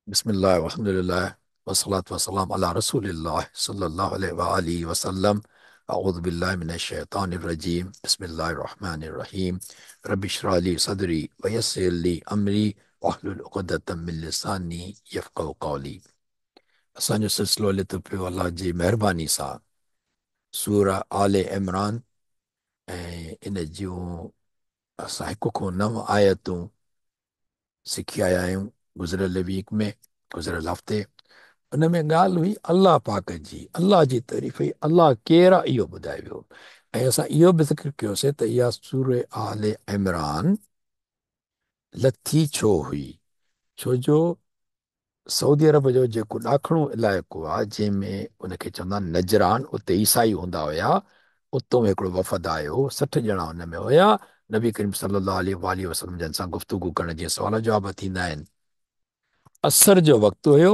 बिस्मिल्लाह अल्हम्दुलिल्लाह वस्सलातु वस्सलाम अला रसूलिल्लाह सल्लल्लाहु अलैहि व आलिहि वसल्लम। अऊज़ु बिल्लाहि मिनश शैतानिर रजीम। बिस्मिल्लाहिर रहमानिर रहीम। रब्बि इश्रह ली सदरी व यस्सिर ली अमरी वहलुल उक़दतम मिन लिसानी यफ़क़हू क़ौली। असांजो सिलसिलो हले थो पियो अलाह जी महिरबानी सां सूरह आले इमरान, ऐं इन जूं असां हिकु खां 9 आयतूं सिखी आया आहियूं गुज़िरियल वीक में, गुज़िरियल हफ़्ते। उन में ॻाल्हि हुई अलाह पाक जी, अलाह जी तारीफ़ हुई, अलाह केरु आहे इहो ॿुधायो वियो। ऐं असां इहो बि ज़िक्र कयोसीं त इहा सूर आले इमरान लथी छो हुई। छो जो सऊदी अरब जो जेको ॾाखिणो इलाइक़ो आहे, जंहिंमें उनखे चवंदा आहिनि नजरान, उते ईसाई हूंदा हुया। उतां हिकिड़ो वफ़द आयो, 60 ॼणा हुन में हुया। नबी करीम सल्लल्लाहु अलैहि वसल्लम जन सां गुफ़्तगू करण, जीअं सुवाल जवाब थींदा आहिनि। असर जो वक़्तु हुयो।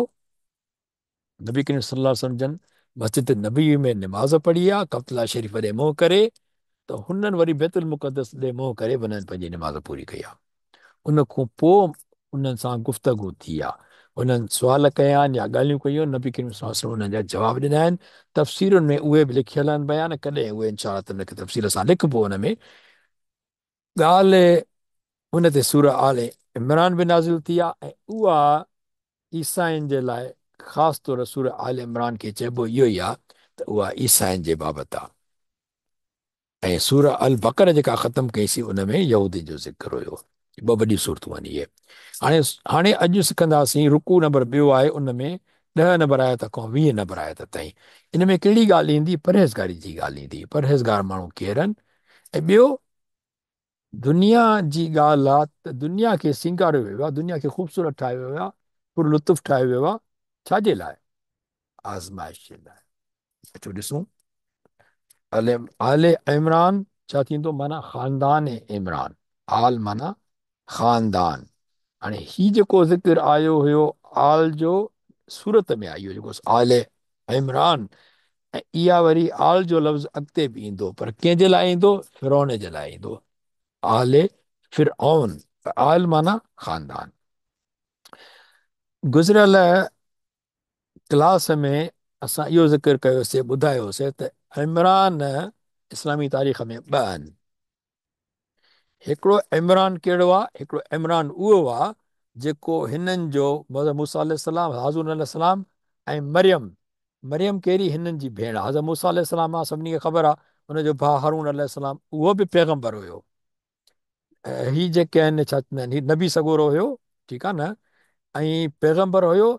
नबी करीम सल्लल्लाहु अलैहि वसल्लम जन मस्जिद नबी में निमाज़ पढ़ी आहे, कब्तुल्ला शरीफ़ ॾे मुंहुं करे। त हुननि वरी बैतुल मुक़दस ॾे मुंहुं करे हुननि पंहिंजी निमाज़ पूरी कई आहे। उन खां पोइ उन्हनि सां गुफ़्तगू थी आहे, उन्हनि सुवाल कया आहिनि या ॻाल्हियूं कयूं आहिनि। नबी करीम सल्लल्लाहु अलैहि वसल्लम उन्हनि जा जवाब ॾिना आहिनि। तफ़सीरुनि में उहे बि लिखियल आहिनि बयान, कॾहिं उहे इंशाअल्लाह त उनखे तफ़सील सां लिखबो। उन में ॻाल्हि उन ते सूरह आले इमरान बि नाज़िल थी आहे, ऐं उहा ईसाइनि जे लाइ ख़ासि तौर सूरह आल इमरान खे चइबो इहो ई आहे त उहा ईसाइनि जे बाबति आहे। ऐं सूरह अल बकर जेका ख़तमु कईसीं, उन में यहूदी जो ज़िक्र हुयो। ॿ वॾियूं सूरतूं आहिनि इहे। हाणे हाणे अॼु सिखंदासीं रुकू नंबर ॿियो आहे, उन में 10 नंबर आयत खां 20 नंबर आयत ताईं। इन में कहिड़ी ॻाल्हि ईंदी? परहेज़गारी जी ॻाल्हि ईंदी। परहेज़गार माण्हू केरु आहिनि, ऐं ॿियो दुनिया जी ॻाल्हि आहे त दुनिया खे सींगारियो वियो आहे, दुनिया खे ख़ूबसूरत ठाहियो वियो आहे, पुर लुत्फ़ ठाहियो वियो आहे। छाजे लाइ? आज़माइश जे लाइ। अचो ॾिसूं। आले इमरान छा थींदो? माना ख़ानदान इमरान। आल माना ख़ानदान। हाणे ही जेको ज़िक्र आयो हुयो आल जो, सूरत में आयो जेको आले इमरान, ऐं इहा वरी आल जो लफ़्ज़ अॻिते बि ईंदो, पर कंहिंजे लाइ ईंदो? फिरौन जे लाइ ईंदो। आले फिरऔन। आल माना ख़ानदान। गुज़िरियल क्लास में असां इहो ज़िक्र कयोसीं, ॿुधायोसीं त इमरान इस्लामी तारीख़ में ॿ आहिनि। हिकिड़ो इमरान कहिड़ो आहे? हिकिड़ो इमरान उहो आहे जेको हिननि जो हज़रत मूसा अलैहिस्सलाम, हारून अलैहिस्सलाम ऐं मरियम। मरियम कहिड़ी? हिननि जी भेण। हज़रत मूसा अलैहिस्सलाम आहे, सभिनी खे ख़बर आहे। हुनजो भाउ हारून अलैहिस्सलाम उहो बि पैगंबर हुयो। ही जेके आहिनि छा चवंदा आहिनि, ही नबी सॻोरो हुयो, ठीकु आहे न। ऐं पैगंबर हुयो।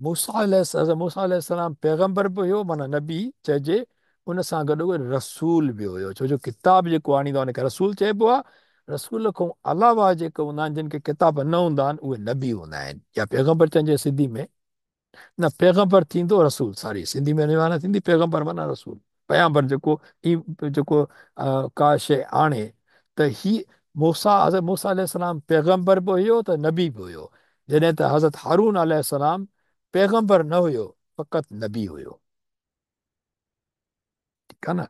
हज़रत मूसा अलैहिस्सलाम पैगंबर बि हुयो, माना नबी चइजे। उन सां गॾु उहो रसूल बि हुयो, छो जो किताब जेको आणींदो आहे हुनखे रसूल चइबो आहे। रसूल खां अलावा जेके हूंदा आहिनि, जिन खे किताब न हूंदा आहिनि, उहे नबी हूंदा आहिनि, या पैगंबर चइजे सिंधी में। न, पैगंबर थींदो रसूल, सॉरी, सिंधी में माना थींदी पैगंबर माना रसूल। पयाम्बर जेको जेको का शइ आणे। त ही हज़रत मूसा अलैहिस्सलाम पैगंबर बि हुयो त नबी बि हुयो, जॾहिं त हज़रत हारून अलैहिस्सलाम पैगंबर न हुयो, फ़क़ति नबी हुयो। ठीकु आहे न।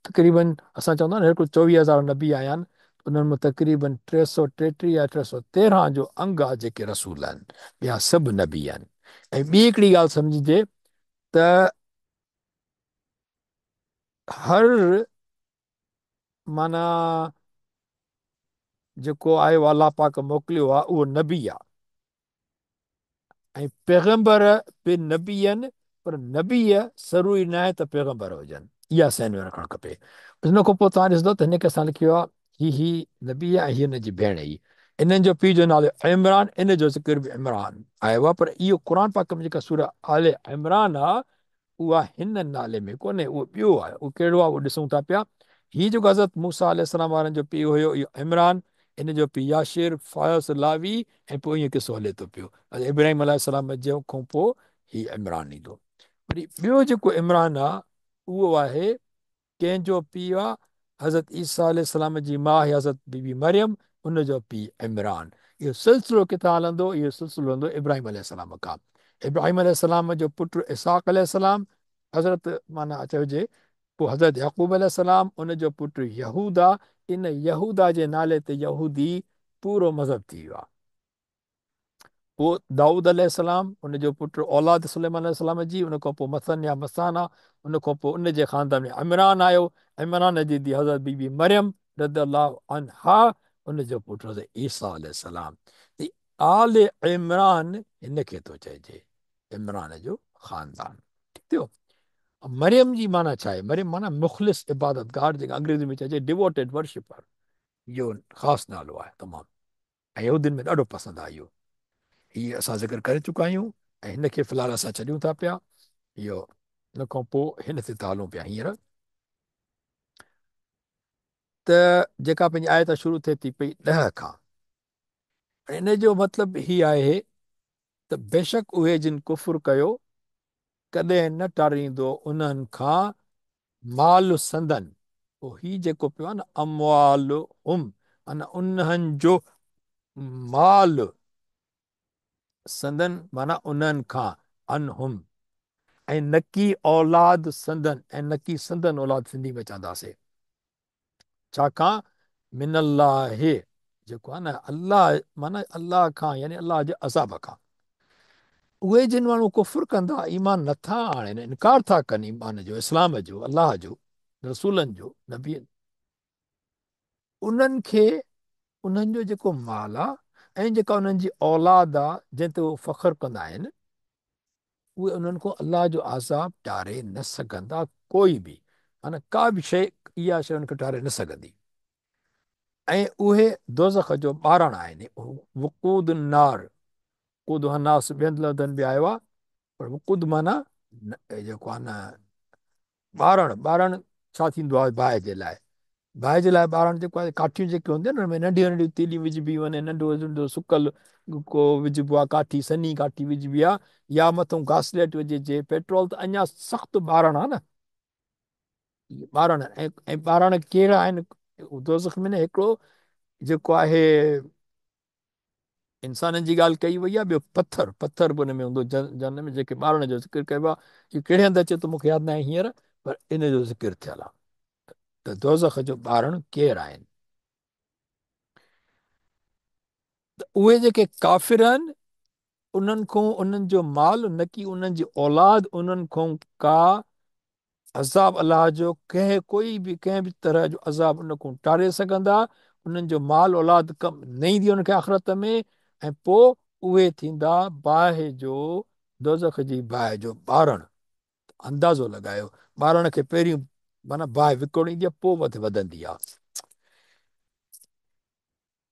तक़रीबन असां चवंदा आहियूं हिकिड़ो 24,000 नबी आया आहिनि। उन्हनि में तक़रीबन 333 या 313 जो अंग आहे जेके रसूल आहिनि, ॿिया सभु नबी आहिनि। ऐं ॿी हिकिड़ी ॻाल्हि सम्झिजे त हर माना जेको आयो अलाह पाक मोकिलियो आहे, उहो नबी आहे। ऐं पैगंबर बि नबी आहिनि, पर नबीअ ज़रूरी न आहे त पैगंबर हुजनि। इहा सैन में रखणु खपे। इन खां पोइ तव्हां ॾिसंदो त हिन खे असां लिखियो आहे ही नबी आहे, हीअ हिन जी भेण ई। इन्हनि जो पीउ जो नालो इमरान, इन जो ज़िक्र बि इमरान आयो आहे। पर इहो क़ुर पाक में जेका सूरह आले इमरान आहे, उहा हिन नाले में कोन्हे, उहो ॿियो आहे। उहो कहिड़ो आहे उहो ॾिसूं था पिया। हीअ जेको हज़रत मूसा अलैहिस्सलाम वारनि जो पीउ हुयो, इहो इमरान। इन जो पीउ याशिर, फायस, लावी, ऐं पोइ ईअं किसो हले थो पियो। इब्राहिम अलैहिस्सलाम जो खां पोइ हीउ इमरान ईंदो। वरी ॿियो जेको इमरान आहे, उहो आहे कंहिंजो पीउ आहे हज़रत ईसा अलैहिस्सलाम जी माउ हज़रत बीबी मरियम, उनजो पीउ इमरान। इहो सिलसिलो किथां हलंदो? इहो सिलसिलो हलंदो इब्राहिम अलैहिस्सलाम खां। इब्राहिम अलैहिस्सलाम जो पुटु इसहाक अलैहिस्सलाम, हज़रत माना चइजे पोइ हज़रत याक़ूब अलैहिस्सलाम, उनजो पुटु यहूदा। इन यहूदा जे नाले ते यहूदी पूरो मज़हब थी वियो आहे। पोइ दाऊद अलैहिस्सलाम, उनजो पुटु औलाद सुलेमान अलैहिस्सलाम जी, उन खां पोइ मसन या मसाना, उन खां पोइ उन जे ख़ानदान में इमरान आयो। इमरान जी धीउ हज़रत बीबी मरियम रज़ियल्लाहु अन्हा, उनजो पुटु हज़रत ईसा अलैहिस्सलाम। त आल इमरान हिन खे थो चइजे, इमरान जो ख़ानदान। ठीकु थियो। मरियम जी माना छा आहे? मरियम माना मुख़लिस इबादतगार, जेका अंग्रेज़ी में चइजे डिवोटेड वर्शिपर। इहो ख़ासि नालो आहे तमामु, ऐं यहूदियुनि में ॾाढो पसंदि आहे इहो। हीअ असां ज़िक्र करे चुका आहियूं, ऐं हिन खे फ़िलहालु असां छॾियूं था पिया। इहो हिन खां पोइ हिन ते था हलूं पिया हींअर। त जेका पंहिंजी आयत शुरू थिए थी पई 10 खां, इन जो मतिलबु हीअ आहे त बेशक उहे जिन कुफ़ुर कयो, कॾहिं न टारींदो उन्हनि खां माल संदन। पोइ हीउ जेको पियो आहे न अमवाल हुम, माना उन्हनि जो माल संदन, माना उन्हनि खां अनहुम, ऐं नकी औलाद संदन, ऐं नकी संदन औलाद सिंधी में चवंदासीं। छाकां मिनल्लाहि, जेको आहे न अलाह, माना अलाह खां, यानी अलाह जे अज़ाब खां। उहे जिन माण्हू कुफ़ुर कंदा, ईमान नथा आणनि, इनकार था कनि ईमान जो, इस्लाम जो, अलाह जो, रसूलनि जो, नबी, उन्हनि खे उन्हनि जो जेको माल आहे ऐं जेका उन्हनि जी औलाद आहे, जंहिं ते उहे फ़ख्रु कंदा आहिनि, उहे उन्हनि खां अलाह जो अज़ाब टारे न सघंदा कोई बि। माना का बि शइ, इहा शइ उनखे टारे न सघंदी। ऐं उहे दोज़ख जो ॿारण आहिनि। वक़ूद नार, क़ुद हनास ॿियनि लफ़्ज़नि बि आयो आहे, पर वक़ूद माना जेको आहे न ॿारण। ॿारण छा थींदो आहे बाहि जे लाइ? बाहि जे लाइ ॿारण जेको आहे, काठियूं जेके हूंदियूं आहिनि, हुन में नंढियूं नंढियूं तीलियूं विझिबी वञे, नंढो नंढो सुकल को विझिबो आहे, काठी सनी काठी विझिबी आहे, या मथां घासलेट विझिजे, पेट्रोल त अञा सख़्तु ॿारण आहे न। ॿारण, ऐं ॿारण कहिड़ा आहिनि दोज़ख में? न हिकिड़ो जेको आहे इंसाननि जी ॻाल्हि कई वई आहे, ॿियो पथर, पथर बि हुन में हूंदो जन में, जेके ॿारण जो ज़िक्र कयो आहे। इहो कहिड़े हंधि अचे थो मूंखे यादि न आहे हींअर, पर इन जो ज़िक्र थियल आहे त दोज़ख जो ॿारण केरु आहिनि। त उहे जेके काफ़िर आहिनि, उन्हनि खां उन्हनि जो माल, न की उन्हनि जी औलाद, उन्हनि खां का अज़ाब अलाह जो कंहिं कोई बि कंहिं बि तरह जो अज़ाब उन खां टारे सघंदा। उन्हनि जो माल औलाद कमु न ईंदी उनखे आख़िरत में। ऐं पोइ उहे थींदा बाहि जो, दोज़ख जी बाहि जो ॿारण। अंदाज़ो लॻायो, ॿारण खे पहिरियों माना बाहि विकिणींदी आहे, पोइ वधंदी आहे।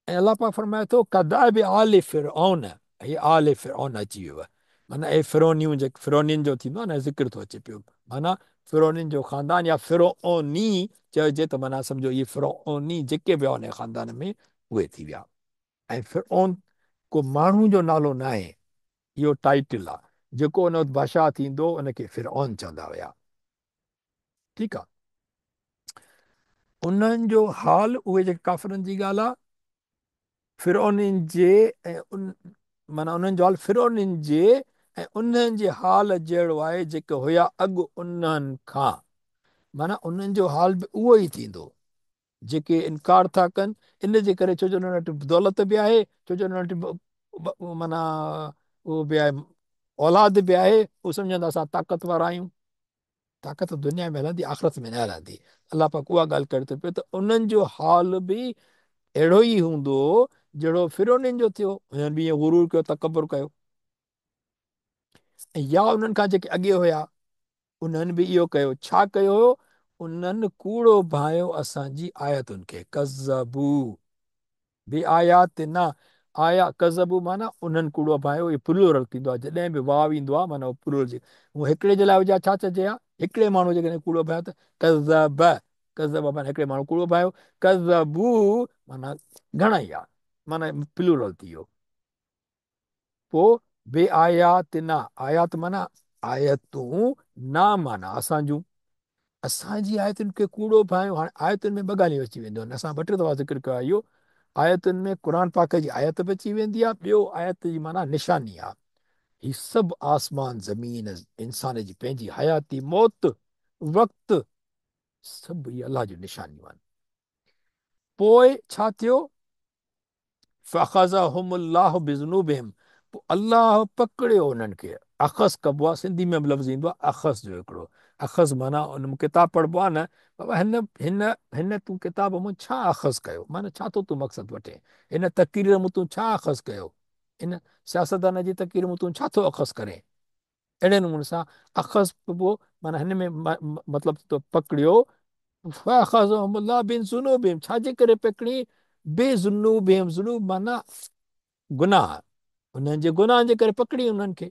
ऐं अलाह पाक फरमाए थो कदाइब आल फिरऔन, हीअ आल फिरऔन अची वियो आहे। माना ऐं फिरौनियूं, जेके फिरौनियुनि जो थींदो आहे न, ज़िक्र थो अचे पियो। माना फिरौनियुनि जो ख़ानदान, या फिरौनी चइजे त माना सम्झो इहे फिरौनी जेके बि हुन ख़ानदान में, उहे थी विया। ऐं फिरौन को माण्हू जो नालो न आहे, इहो टाइटल आहे। जेको उन वटि बादशाह थींदो उनखे फिरऔन चवंदा हुया। ठीकु आहे। उन्हनि जो हाल, उहे जेके काफ़िरनि जी ॻाल्हि आहे, फिरौनिन जे, ऐं माना उन्हनि जो हाल फिरौनिन जे, ऐं उन्हनि जे हाल जहिड़ो आहे जेके हुया अॻु उन्हनि खां। माना उन्हनि जो हाल बि उहो ई थींदो, जेके इनकार था कनि। इन जे करे, छो जो उन्हनि वटि दौलत बि आहे, छो जो उन्हनि वटि माना उहो बि आहे, औलाद बि आहे। उहो सम्झंदा असां ताक़तवर आहियूं। ताक़त दुनिया में हलंदी, आख़िरत में न हलंदी। अलाह पाक उहा ॻाल्हि करे थो पियो त उन्हनि जो हाल बि अहिड़ो ई हूंदो जहिड़ो फिरौनिन जो थियो। हुननि बि ईअं गुरूर कयो, तकबर कयो। ऐं या उन्हनि खां जेके अॻे हुया, उन्हनि बि इहो कयो। छा कयो? उन्हनि कूड़ो भायो असांजी आयतुनि खे। कज़बू बि आयात न, आया कज़बू माना उन्हनि कूड़ो भायो। इहो प्लूरल थींदो आहे, जॾहिं बि वाव ईंदो आहे माना प्लूरल जी। उहो हिकिड़े जे लाइ हुजे छा चइजे आहे? हिकिड़े माण्हू जेकॾहिं कूड़ो भायो त कज़ब, कज़ब माना हिकिड़े माण्हू कूड़ो भायो। कज़बू माना घणई आहे, माना प्लूरल थी वियो। पोइ बे आयात न, आयात माना आयतूं, न माना असांजूं। असांजी आयतुनि खे कूड़ो भायो। हाणे आयतुनि में ॿ ॻाल्हियूं अची वेंदियूं आहिनि, असां ॿ टे दफ़ा ज़िक्र कयो आहे इहो। आयतुनि में क़ुर पाक जी आयत बि अची वेंदी आहे। ॿियो आयत जी माना निशानी आहे। ही सभु आसमान ज़मीन, इंसान जी पंहिंजी हयाती, मौत, वक़्तु, सभु इहे अलाह जूं निशानियूं आहिनि। पोइ छा थियो? फ़ख़ज़हुमुल्लाहु बिज़ुनूबिहिम, पोइ अलाह पकड़ियो उन्हनि खे। अख़ज़ कबो आहे, सिंधी में बि लफ़्ज़ ईंदो आहे अख़ज़ जो हिकिड़ो। अख़ज़ माना उन किताबु पढ़िबो आहे न, बाबा हिन हिन हिन तूं किताब मूं छा अख़ज़ कयो, माना छा थो तूं मक़सदु वठे, हिन तक़रीर मूं तूं छा अख़ज़ कयो, इन सियासतदान जी तक़रीर मूं तूं छा थो अख़ज़ करे। अहिड़े नमूने सां अख़ज़ बि माना हिन में मतिलबु तो पकड़ियो। फ़अख़ज़हुमुल्लाह बिज़ुनूबिहिम, छाजे करे पकड़ी, बेज़ुनूबिहिम, ज़ुनूब माना गुनाह, हुननि जे गुनाहनि जे करे पकड़ी उन्हनि खे।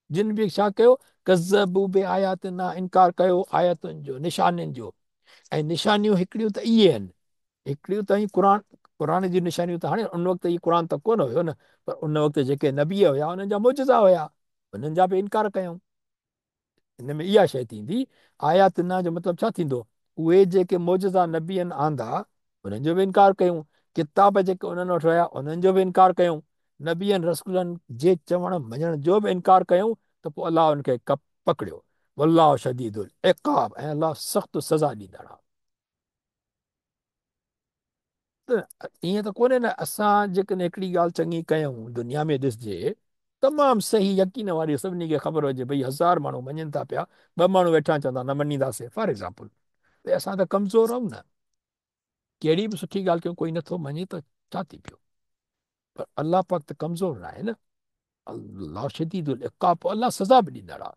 जिन बि छा कयो, कज़बू बि आयातिना, इनकार कयो आयतुनि जो, निशानियुनि जो। ऐं निशानियूं हिकिड़ियूं त इहे आहिनि, हिकिड़ियूं त ई क़ुर जी निशानियूं त हाणे उन वक़्तु इहे क़ुर त कोन हुयो न, पर उन वक़्तु जेके नबी हुया उन्हनि जा मुजिज़ा हुया, उन्हनि जा बि इनकार कयूं। हिन में इहा शइ थींदी। आयात न जो मतिलबु छा थींदो, उहे जेके मौजज़ा नबीअनि आंदा उन्हनि जो बि इनकार कयूं, किताब जेके उन्हनि वटि हुया उन्हनि जो बि इनकार कयूं, नबीअनि रसूलनि जे चवण मञण जो बि इनकार कयूं, त पोइ अलाह उनखे पकड़ियो। वल्लाहु शदीदुल इक़ाब, ऐं अलाह सख़्तु सज़ा ॾींदड़ आहे। त ईअं त कोन्हे न, असां जेकॾहिं हिकिड़ी ॻाल्हि चङी कयूं दुनिया में ॾिसजे, तमामु सही यकीन वारी, सभिनी खे ख़बर हुजे भई 1000 माण्हू मञनि था पिया, 2 माण्हू वेठा चवंदा न मञींदासीं फॉर एग्ज़ाम्पल, त असां त कमज़ोर आहियूं न। कहिड़ी बि सुठी ॻाल्हि कयूं, कोई नथो मञे त छा थी पियो, पर अलाह पाक त कमज़ोर न आहे न। अलाह शदीदुल इक़ाब, अलाह सज़ा बि ॾींदड़ आहे,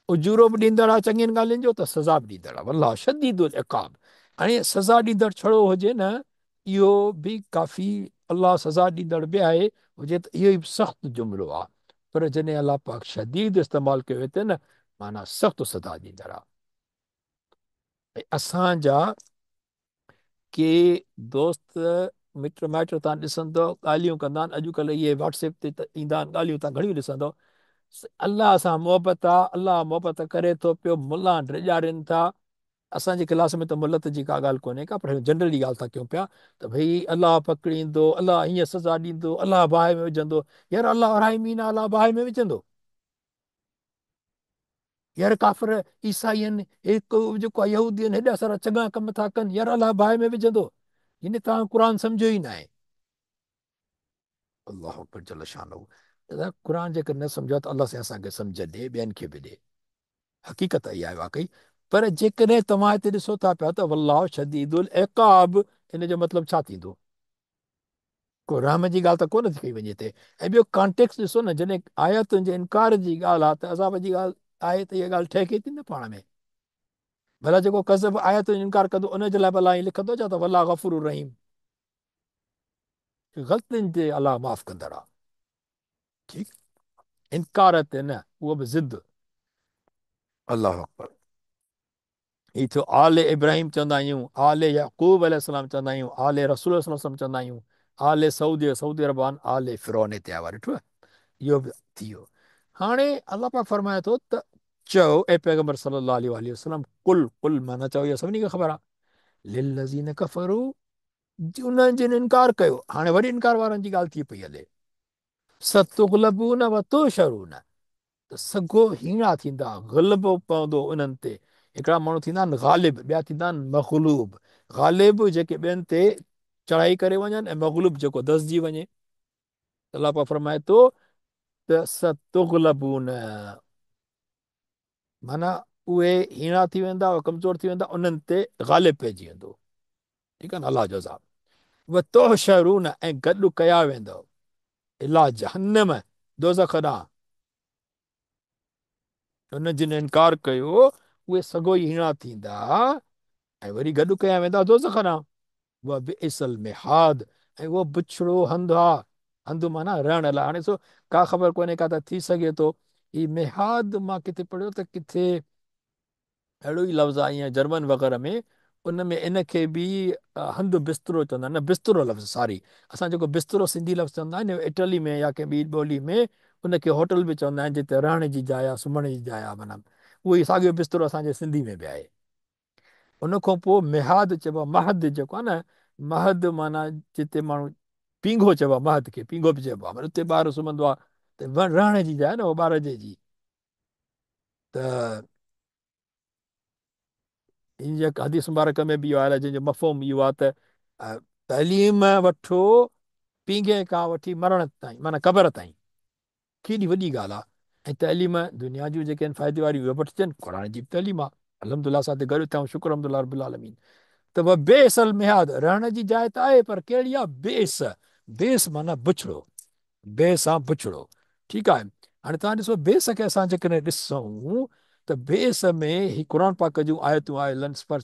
उजूरो बि ॾींदड़ आहे चङियुनि ॻाल्हियुनि जो, त सज़ा बि ॾींदड़ आहे। अलाह शदीदुल इक़ाब, हाणे सज़ा ॾींदड़ छड़ो हुजे न, इहो बि काफ़ी, अलाह सज़ा ॾींदड़ बि आहे हुजे त इहो ई सख़्तु जुमिलो आहे, पर जॾहिं अलाह पाक शदीद इस्तेमालु कयो हिते न, माना सख़्तु सज़ा ॾींदड़ आहे। ऐं असांजा के दोस्त मिट माइट तव्हां ॾिसंदव ॻाल्हियूं कंदा आहिनि, अॼुकल्ह इहे व्हाट्सएप ते ईंदा आहिनि ॻाल्हियूं, तव्हां घणियूं ॾिसंदव, अलाह सां मोहबत आहे, अलाह मोहबत करे थो पियो, मुला ड्रिॼारीनि था। असांजी क्लास में त मुलत जी का ॻाल्हि कोन्हे का, पर जनरली ॻाल्हि था कयूं पिया, त भई अलाह पकड़ींदो, अलाह हीअं सज़ा ॾींदो, अलाह बाहि में विझंदो। यार अलाह राहिमीन आहे, अलाह बाहि में विझंदो। यार काफ़िर ईसाई आहिनि, हिकु जेको आहे यहूदी आहिनि, हेॾा सारा चङा कम था कनि, यार अलाह बाहि में विझंदो। हिन तव्हां क़ुर सम्झो ई न आहे। अलाह अकबर जल शानहू, क़ुर जेकर न सम्झो त अलाह सां असांखे सम्झ ॾे, ॿियनि खे बि ॾे, हक़ीक़त इहा आहे वाकई। पर जेकॾहिं तव्हां हिते ॾिसो था पिया त वल्लाहु शदीदुल इक़ाब, इन जो मतिलबु छा थींदो, को रहम जी ॻाल्हि त कोन थी कई वञे हिते। ऐं ॿियो कॉन्टेक्स्ट ॾिसो न, जॾहिं आयतुनि जे इनकार जी ॻाल्हि आहे त अज़ाब जी ॻाल्हि आहे, त इहा ॻाल्हि ठहे थी न पाण में। भला जेको कज़ब आयतुनि जो इनकार कंदो उनजे लाइ भला ईअं लिखंदो छा त वल्लाह गफ़ूर रहीम, ग़लतियुनि ते अलाह माफ़ कंदड़ आहे। ठीकु, इनकार ते न, उहो बि ज़िद। अलाह अकबर। ही थियो आले इब्राहिम चवंदा आहियूं, आले याक़ूब अलैहिस्सलाम चवंदा आहियूं, आले रसूल सल्लल्लाहु अलैहि वसल्लम चवंदा आहियूं, आले सऊदी सऊदी अरबान, आले फिरौन हिते आयो आहे, ॾिठो आहे? इहो बि थी वियो। हाणे अलाह पाक फरमाए थो त चओ ए पैगम्बर सल्लल्लाहु अलैहि वसल्लम, कुल कुल माना चओ, इहो सभिनी खे ख़बर आहे, लिल्लज़ीन कफ़रू, उन्हनि जिन इनकार कयो, हाणे वरी इनकार वारनि जी ॻाल्हि थी पई हले, सतुग़लबून व तुहशरून, त सॻो हीणा थींदा, ग़लबो पवंदो उन्हनि ते। हिकिड़ा माण्हू थींदा आहिनि ग़ालिब, ॿिया थींदा आहिनि मग़लूब। ग़ालिब जेके ॿियनि ते चढ़ाई करे वञनि, ऐं मग़लूब जेको दसिजी वञे। अलाह पाक फरमाए थो त सतुग़लबून, माना उहे हीणा थी वेंदा, उहे कमज़ोर थी वेंदा, उन्हनि ते ग़ालिब पइजी वेंदो। ठीकु आहे न, अलाह जो अज़ाब। व तुहशरून, ऐं गॾु कया वेंदव, इला जहन्नम, दोज़ख ॾांहुं। उन जिन इनकार कयो उहे सॻो ई हीणा थींदा, ऐं वरी गॾु कया वेंदा दोज़ख ॾांहुं। उहा बिइसल मिहाद, ऐं उहो बुछड़ो हंधु आहे। हंधु माना रहण लाइ। हाणे ॾिसो, का ख़बर कोन्हे का, त थी सघे थो ही मिहाद, मां किथे पढ़ियो त किथे अहिड़ो ई लफ़्ज़ आहे ईअं जर्मन वग़ैरह में, उन में इनखे बि हंधु बिस्तरो चवंदा आहिनि, न बिस्तरो लफ़्ज़ सॉरी, असां जेको बिस्तरो सिंधी लफ़्ज़ चवंदा आहियूं इटली में या कंहिं ॿी ॿोली में, उनखे होटल बि चवंदा आहिनि, जिते रहण जी जाइ आहे, सुम्हण जी जाइ आहे, माना उहो ई साॻियो बिस्तरो असांजे सिंधी में बि आहे। उन खां पोइ मिहाद चइबो आहे, महद जेको आहे न, महद माना जिते माण्हू पींघो चइबो आहे, महद खे पींघो बि चइबो आहे, माना उते ॿार सुम्हंदो आहे, त रहण जी जाइ न उहो ॿार जे जी। त इन जे हदीस मुबारक में बि इहो आहे, जंहिंजो मफ़हम इहो आहे त तइलीम वठो पींघे खां वठी मरण ताईं, माना क़बर ताईं। केॾी वॾी ॻाल्हि आहे। ऐं तइलीम दुनिया जूं जेके आहिनि फ़ाइदे वारियूं उहे वठिजनि, क़ुर जी बि तइलीम आहे। अलहमदिल्ला सां ते गॾु थियूं, शुक्र अलहमदिल्ला रबिल आलमीन। त उहा बेअसल मियाद रहण जी जाइ त आहे, पर कहिड़ी आहे? बेस। बेस माना बुछड़ो, बे सां बुछड़ो। ठीकु आहे। हाणे तव्हां ॾिसो बेस खे असां जेकॾहिं ॾिसूं त बेस में ही क़ुर पाक जूं आयतूं आयल आहिनि, पर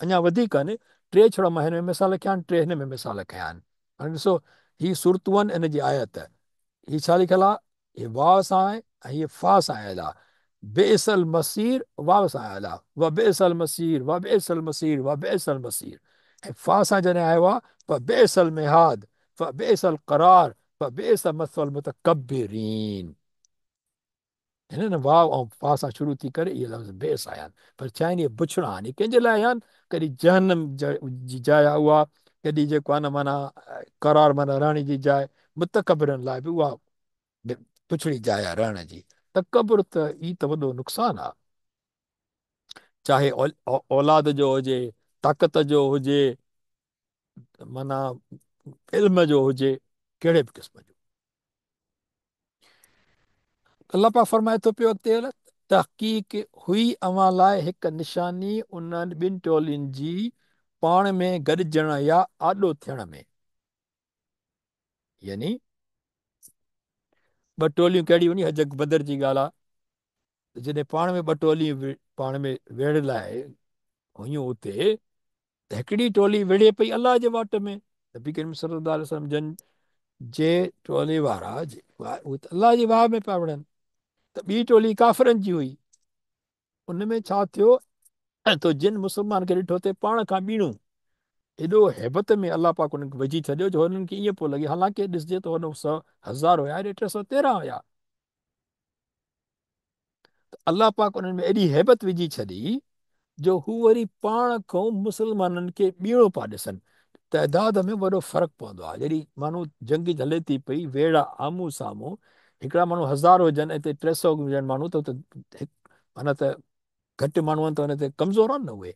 अञा वधीक आहिनि। टे छड़ा मां हिन में मिसाल कया आहिनि, टे हिन में मिसाल कया आहिनि। हाणे ॾिसो, ही सूरतूं आहिनि, इन जी आयत ही छा लिखियल आहे? हे वाव सां आहे ऐं हीअ फा सां आयल आहे। बेसल मसीर वाव सां आयल आहे, व बेसल मसीर, व बेसल मसीर, व बेसल मसीर। ऐं फा सां जॾहिं आयो आहे फ बेसल मिहाद, फ बेसल करार, फ बेस मसल मुतकब्बिरीन। हिन न वाव ऐं फा सां शुरू थी करे इहे लफ़्ज़ बेस आया आहिनि। पर छा आहिनि? इहे बुछड़ा आहिनि। इहे कंहिंजे लाइ आया आहिनि? कॾहिं जहनम जी जाइ आहे उहा, कॾहिं जेको आहे न माना करार माना रहण जी जाइ, मुतकबिरनि लाइ बि उहा पुछड़ी जाइ आहे रहण जी। तकबुर त ई त वॾो नुक़सानु आहे। चाहे औलाद जो हुजे, ताक़त जो हुजे, माना इल्म जो हुजे, कहिड़े बि क़िस्म जो। अलाह पाक फरमाए थो पियो अॻिते, तहक़ीक़ हुई अव्हां लाइ हिकु निशानी उन्हनि ॿिनि टोलियुनि जी पाण में गॾिजण या आॾो थियण में। यानी ॿ टोलियूं कहिड़ियूं हुई? हज बदर जी ॻाल्हि आहे। जॾहिं पाण में ॿ टोलियूं पाण में वेड़ लाइ हुयूं उते, त हिकिड़ी टोली विढ़े पई अलाह जे वाट में। नबी करीम सल्लल्लाहु अलैहि वसल्लम जन जे टोले वारा उहे त अलाह जी वाह में पिया विढ़नि, त ॿी टोली काफ़िरनि जी हुई। उन में छा थियो? तो जिन मुस्लमान खे ॾिठो ते पाण खां ॿीणो एॾो हैबत में अलाह पाक हुननि खे विझी छॾियो, जो हुननि खे ईअं पियो लॻे, हालांकि ॾिसजे त हुन 100,000 हुया, हेॾे 313 हुया। अलाह पाक उन्हनि में एॾी हैबत विझी छॾी जो हू वरी पाण खां मुस्लमाननि खे ॿीणो पिया ॾिसनि। तइदाद में वॾो फ़र्क़ु पवंदो आहे। जॾहिं माण्हू जंग हले थी पई, वेड़ आम्हूं साम्हूं, हिकिड़ा माण्हू 1000 हुजनि ऐं 300 हुजनि माण्हू, त माना त घटि माण्हू आहिनि त हुन ते कमज़ोर आहिनि न उहे।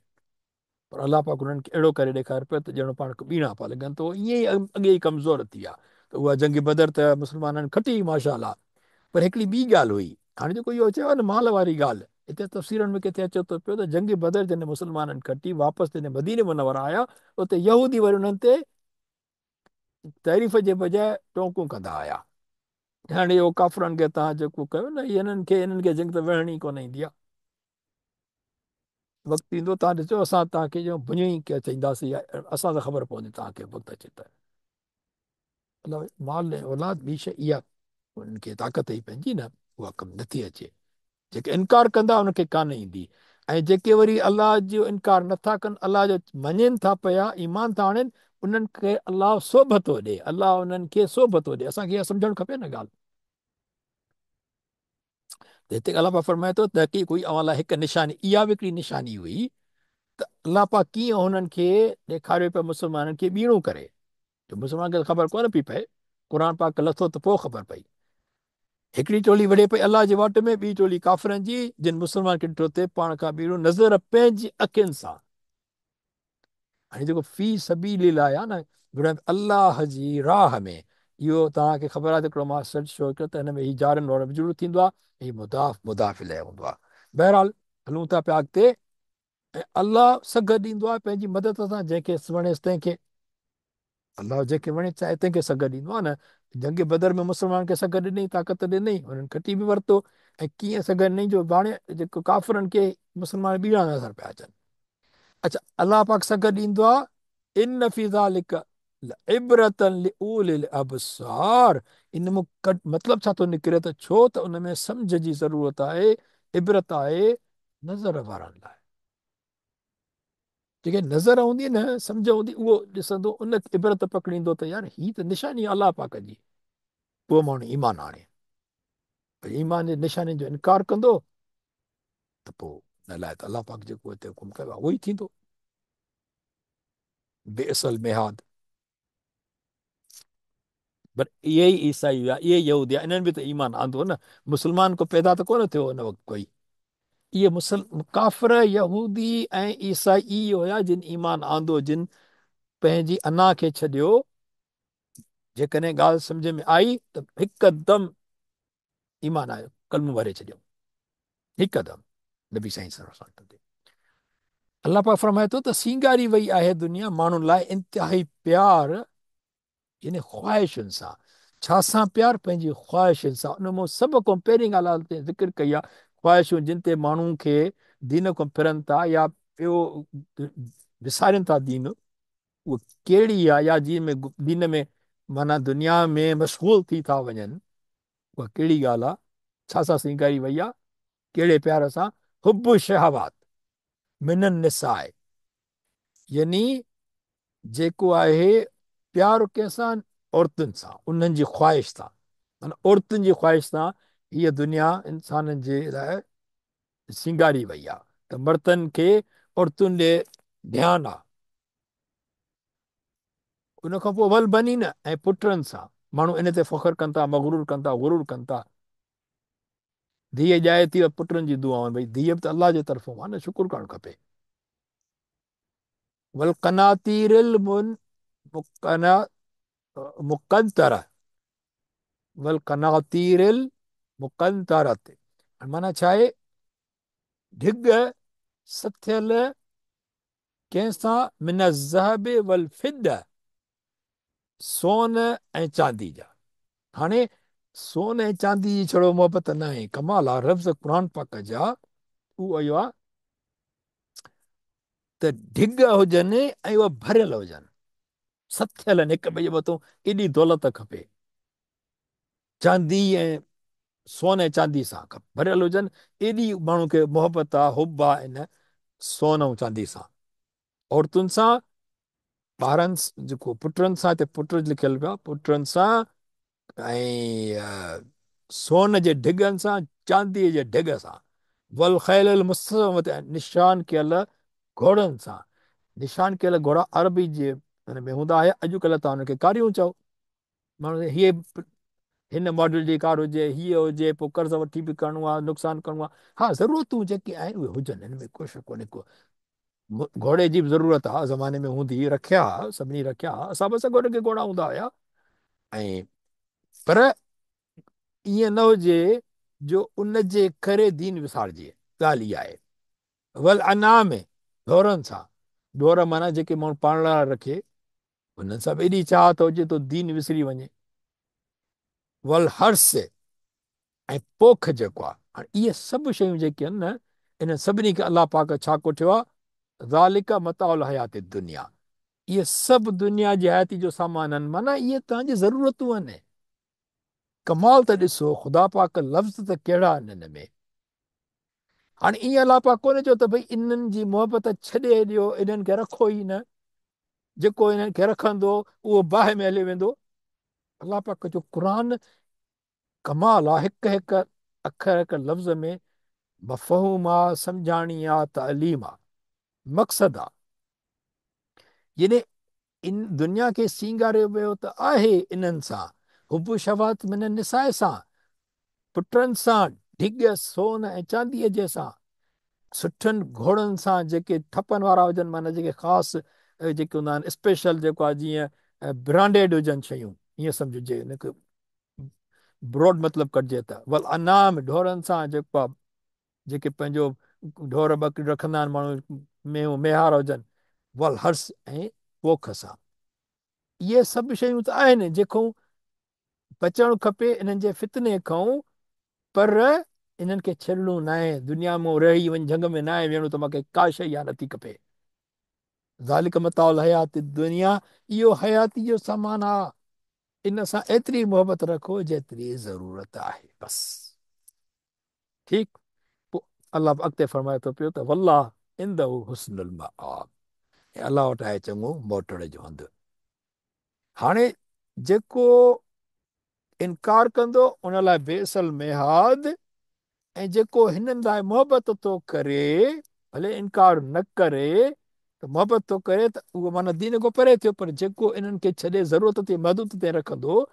पर अलाह पाक हुननि खे अहिड़ो करे ॾेखारे पियो त ॼण पाण खे ॿीणा पिया लॻनि, त उहो ईअं ई अॻे ई कमज़ोर थी विया। त उहा जंग बदर त मुस्लमाननि खटी माशा अलाह। पर हिकिड़ी ॿी ॻाल्हि हुई। हाणे जेको इहो चयो न माल वारी ॻाल्हि, हिते तफ़सीरनि में किथे अचे थो पियो त जंग बदर जॾहिं मुस्लमाननि खटी वापसि जॾहिं मदीने मुनव्वरा आया, उते यहूदी वरी उन्हनि ते तारीफ़ जे बजाए टोकूं कंदा आया। हाणे इहो काफ़रनि खे तव्हां जेको कयो न, हिननि खे जंग त विढ़णी कोन ईंदी आहे। वक़्तु ईंदो तव्हां ॾिसो, असां तव्हांखे जो भुञी चईंदासीं, असां त ख़बर पवंदी तव्हांखे वक़्तु अचे त। माल ऐं औलाद ॿी शइ इहा, उन्हनि खे ताक़त ई पंहिंजी न, उहा कमु नथी अचे। जेके इनकार कंदा उनखे कान ईंदी। ऐं जेके वरी अलाह जो इनकार नथा कनि, अलाह जो मञनि था पिया, ईमान था आणनि, उन्हनि खे अलाह सोभ थो ॾे, अलाह उन्हनि खे सोभ थो ॾे। असांखे इहा सम्झणु खपे न ॻाल्हि। त हिते अलाह पाक फरमाए थो तहक़ीक़ हुई अव्हां लाइ हिकु निशानी, इहा बि हिकिड़ी निशानी हुई त अलाह पाक कीअं हुननि खे ॾेखारियो पियो मुस्लमाननि खे ॿीणो करे, जो मुस्लमान खे ख़बर कोन पई पए, क़ुर पाक लथो त पोइ ख़बर पई। हिकिड़ी टोली विढ़े पई अलाह जे वाट में, ॿी टोली काफ़िरनि जी, जिन मुस्लमान खे ॾिठो थिए पाण खां ॿीणो नज़र पंहिंजी अखियुनि सां। हाणे जेको फी सबीलिल्लाह लाइ आहे न, विढ़ण अलाह जी राह में, इहो तव्हांखे ख़बर आहे त हिकिड़ो मां सर्च शो कयो त हिन में ही जारनि वारो बि ज़रूरु थींदो आहे, ही मुदाफ़ मुदाफ़ इलैह हूंदो आहे। बहरहाल हलूं था पिया अॻिते। ऐं अलाह सघ ॾींदो आहे पंहिंजी मदद सां, जंहिंखे वणेसि तंहिंखे। अलाह जंहिंखे वणे चाहे तंहिंखे सघ ॾींदो आहे न। जंग बदर में मुस्लमान खे सघ ॾिनई, ताक़त ॾिनई, हुननि खटी बि वरितो। ऐं कीअं सघ ॾिनई जो हाणे जेको काफ़िरनि खे मुस्लमान ॿीणा नज़र पिया अचनि। अच्छा, अलाह पाक सघ ॾींदो आहे, इन फी ज़ालिक इबरतन लिउलिल अबसार। इन में मतिलबु छा थो निकिरे त छो त उन में सम्झ जी ज़रूरत आहे, इबरत आहे नज़र वारनि लाइ। जेके नज़र हूंदी न, सम्झ हूंदी, उहो ॾिसंदो, उन इबरत पकड़ींदो त यार हीअ त निशानी आहे अलाह पाक जी। पोइ माण्हू ईमान आणे। ईमान जे निशानी जो इनकार कंदो त पोइ न लाइ त अलाह पाक जेको हिते हुकुम कयो आहे उहो ई थींदो। बेअसल मिहाद। पर इहे ई ईसाई हुआ, इहे यहूदी हुआ, इन्हनि बि त ईमान आंदो न। मुस्लमान को पैदा त कोन थियो हुन वक़्तु कोई। इहे काफ़िर यहूदी ऐं ईसाई इहे हुया जिन ईमान आंदो, जिन पंहिंजी अना खे छॾियो। जेकॾहिं ॻाल्हि सम्झ में आई त हिकदमि ईमान आयो, कलम भरे छॾियो हिकदमि नबी साईं सल्लल्लाहु अलैहि वसल्लम ते। अलाह पाक फरमाए थो त सींगारी वई आहे दुनिया माण्हुनि लाइ इंतिहाई प्यार, यानी ख़्वाहिशुनि सां। छा सां प्यार? पंहिंजी ख़्वाहिशुनि सां। उन मां सभ खां पहिरीं ॻाल्हि ते ज़िक्र कई आहे ख़्वाहिशूं, जिन ते माण्हुनि खे दीन खां फिरनि था या ॿियो विसारनि था दीन, उहा कहिड़ी आहे, या जीअं में दीन में माना दुनिया में मशगूल थी था वञनि, उहा कहिड़ी ॻाल्हि आहे? छा सां सींगारी वई आहे? कहिड़े प्यार सां? हुब शहवात मिनन निसाए, यानी जेको आहे प्यार कंहिंसां? औरतुनि सां, उन्हनि जी ख़्वाहिश सां, माना औरतुनि जी ख़्वाहिश सां हीअ दुनिया इंसाननि जे लाइ सींगारी वई आहे। त मर्दनि खे औरतुनि ॾे ध्यानु आहे। उन खां पोइ वल बनी न, ऐं पुटनि सां माण्हू इन ते फ़ख्रु कनि था, मगरूर कनि था, गुरूर कनि था। धीअ ॼाए थी, पुटनि जी दुआऊं, भई धीअ बि त अलाह जे तरफ़ो आहे न, शुकुर करणु खपे। वल कनातीरिल मुकना मुकंतर, वल कनातीरिल मुकंतरत, माना छा आहे? ढिग सथियल कंहिंसां? मिन ज़हब वल फिद, सोन ऐं चांदी जा। हाणे सोन ऐं चांदी जी छड़ो मोहबत न आहे, कमाल आहे लफ़्ज़ क़ुर पाक जा। उहो इहो आहे त ढिग हुजनि ऐं उहे भरियल हुजनि, सथियल आहिनि हिक ॿिए जे मथां, एॾी दौलत खपे। चांदी ऐं सोन ऐं चांदी सां भरियल हुजनि, एॾी माण्हू खे मोहबत आहे, हुब आहे इन सोन ऐं चांदी सां। औरतुनि सां, ॿारनि जेको पुटनि सां, हिते पुट लिखियलु पियो आहे, पुटनि सां ऐं सोन जे ढिगनि सां, चांदीअ जे ढिग सां। वल ख़ैल मुसवमत, निशान कयल घोड़नि सां। निशान कयल घोड़ा अरबी जे हुन में हूंदा आहे, अॼुकल्ह तव्हां हुनखे कारियूं चओ। माण्हू हीअ हिन मॉडल जी कार हुजे, हीअ हुजे, पोइ कर्ज़ वठी बि करिणो आहे, नुक़सानु करिणो आहे। हा, ज़रूरतूं जेके आहिनि उहे हुजनि, हिन में को शक कोन्हे को। घोड़े जी बि ज़रूरत आहे, ज़माने में हूंदी, रखिया, सभिनी रखिया, असां बि असां घोड़े खे घोड़ा हूंदा हुया। ऐं पर ईअं न हुजे जो उन जे करे दीन विसारजे, ॻाल्हि इहा आहे। वल अना में ढोरनि सां, ढोर माना जेके माण्हू पालण लाइ रखे, उन्हनि सां बि एॾी चाहत हुजे तो दीन विसरी वञे। वल हर्स, ऐं पोख जेको आहे। हाणे इहे सभु शयूं जेके आहिनि न, इन सभिनी खे अलाह पाक छा कोठियो आहे? ज़ालिका मताउल हयात दुनिया, इहे सभु दुनिया जी हयाती जो सामान आहिनि, माना इहे तव्हांजी ज़रूरतूं आहिनि। कमाल त ॾिसो, ख़ुदा पाक लफ़्ज़ त कहिड़ा आहिनि हिन में। हाणे ईअं अलाह पाक कोन्हे चयो त भई इन्हनि जी मोहबत छॾे ॾियो, इन्हनि खे रखो ई न, जेको इन्हनि खे रखंदो उहो बाहि में हली वेंदो। अलाह पाक जो क़ुर कमाल आहे, हिक हिक अखर, हिक लफ़्ज़ में मफ़हूम आहे, सम्झाणी आहे, तालीम आहे, मक़सदु आहे। यानी इन दुनिया खे सींगारियो वियो त आहे इन्हनि सां, हुब शवात मिन निसाए सां, पुटनि सां, ढिग सोन ऐं चांदीअ जे सां, सुठनि घोड़नि सां जेके ठपनि वारा हुजनि, माना जेके ख़ासि जेके हूंदा आहिनि, स्पेशल जेको आहे, जीअं ब्रांडेड हुजनि शयूं, ईअं सम्झिजे, हिनखे ब्रॉड मतिलबु कटिजे त। वल अनाम, ढोरनि सां जेको आहे, जेके पंहिंजो ढोर ॿकरी रखंदा आहिनि माण्हू, मेहूं मेहार हुजनि। वल हर्स, ऐं पोख सां। इहे सभु शयूं त आहिनि जेको बचणु खपे इन्हनि जे फितने खां, पर इन्हनि खे छॾिणो न आहे। दुनिया में रही वञी झंग में न आहे वेहणो, त मूंखे का शइ इहा नथी खपे। ज़ालिक मताउल हयात दुनिया, इहो हयाती जो सामान आहे। इन सां एतिरी मोहबत रखो जेतिरी ज़रूरत आहे, बसि। ठीकु। पोइ अलाह अॻिते फरमाए थो पियो त वल्लाह इंदहु हुस्नुल मआब, ऐं अलाह वटि आहे चङो मोटण जो हंधु। हाणे जेको इनकार कंदो उन लाइ बेसल मेहाद, ऐं जेको हिननि लाइ मोहबत थो करे, भले इनकार न करे, त मोहबत थो करे, त उहो माना दीन खां परे थियो, पर जेको इन्हनि खे छॾे ज़रूरत ते महदूद ते रखंदो,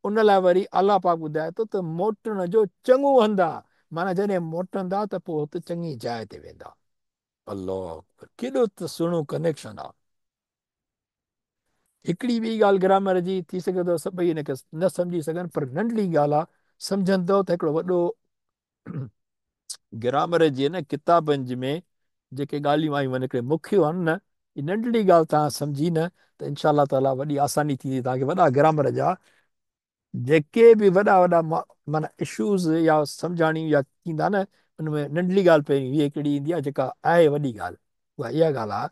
उन लाइ वरी अलाह पाक ॿुधाए थो त मोटण जो चङो हंधु आहे। माना जॾहिं मोटंदा त पोइ हुते चङी जाइ ते वेंदा। अल्लाह, केॾो त सुहिणो कनेक्शन आहे। हिकिड़ी ॿी ॻाल्हि ग्रामर जी थी सघे थो सभई हिनखे न सम्झी सघनि, पर नंढड़ी ॻाल्हि आहे। सम्झंदो त हिकिड़ो वॾो ग्रामर जे न किताबनि में जेके ॻाल्हियूं आयूं आहिनि, हिकिड़े मुखियो आहिनि न, ही नंढड़ी ॻाल्हि तव्हां सम्झी न त इनशा ताला वॾी आसानी थींदी तव्हांखे। वॾा ग्रामर जा जेके बि वॾा वॾा माना इशूज़ या सम्झाणी या थींदा न, उनमें नंढड़ी ॻाल्हि पहिरीं हीअ हिकिड़ी ईंदी आहे जेका आहे वॾी ॻाल्हि। उहा इहा ॻाल्हि आहे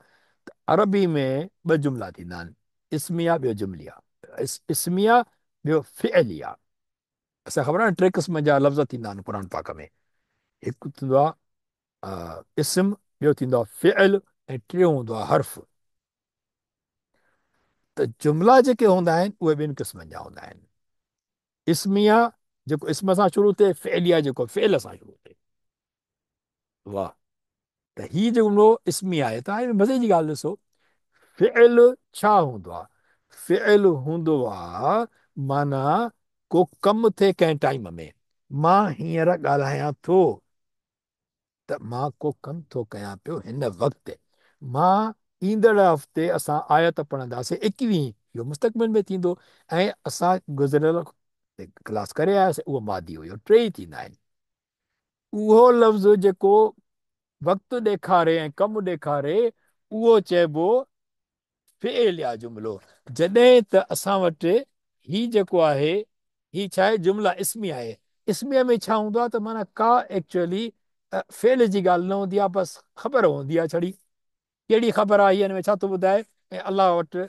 त अरबी में ॿ जुमिला थींदा आहिनि, इस्मिया ॿियो जुमिलिया। इस्मिया ॿियो फ़िअलिया। असां ख़बर आहे न टे क़िस्म जा लफ़्ज़ थींदा आहिनि क़ुर पाक में। हिकु थींदो आहे इस्म, ॿियो थींदो आहे फ़िअल, ऐं टियों हूंदो आहे हर्फ़। त जुमिला जेके हूंदा आहिनि उहे ॿिनि क़िस्मनि जा हूंदा आहिनि। इस्मिया जेको इस्म सां शुरू थिए, फ़िअलिया जेको फ़िअल सां शुरू थिए। वाह। त हीउ जुमिलो इस्मिया आहे। तव्हां हिन मज़े जी ॻाल्हि ॾिसो, फ़िअल छा हूंदो आहे? फ़िअल हूंदो आहे माना को कमु थिए कंहिं टाइम में। मां हींअर ॻाल्हायां थो त मां को कमु थो कयां पियो हिन वक़्तु। मां ईंदड़ हफ़्ते असां आयत पढ़ंदासीं 21, इहो मुस्तक़बिल में थींदो। ऐं असां गुज़िरियल क्लास करे आयासीं, उहो मादी हुयो। टे ई थींदा आहिनि। उहो लफ़्ज़ जेको वक़्तु ॾेखारे ऐं कमु ॾेखारे, उहो चइबो फ़िअलिया जुमिलो। जॾहिं त असां वटि ही जेको आहे, ही छा आहे? जुमिला इस्मी आहे। इस्मीअ में छा हूंदो आहे त माना का एक्चुअली फ़ेल जी ॻाल्हि न हूंदी आहे, बसि ख़बर हूंदी आहे छड़ी। कहिड़ी ख़बर आहे? हिन में छा थो ॿुधाए? ऐं अलाह वटि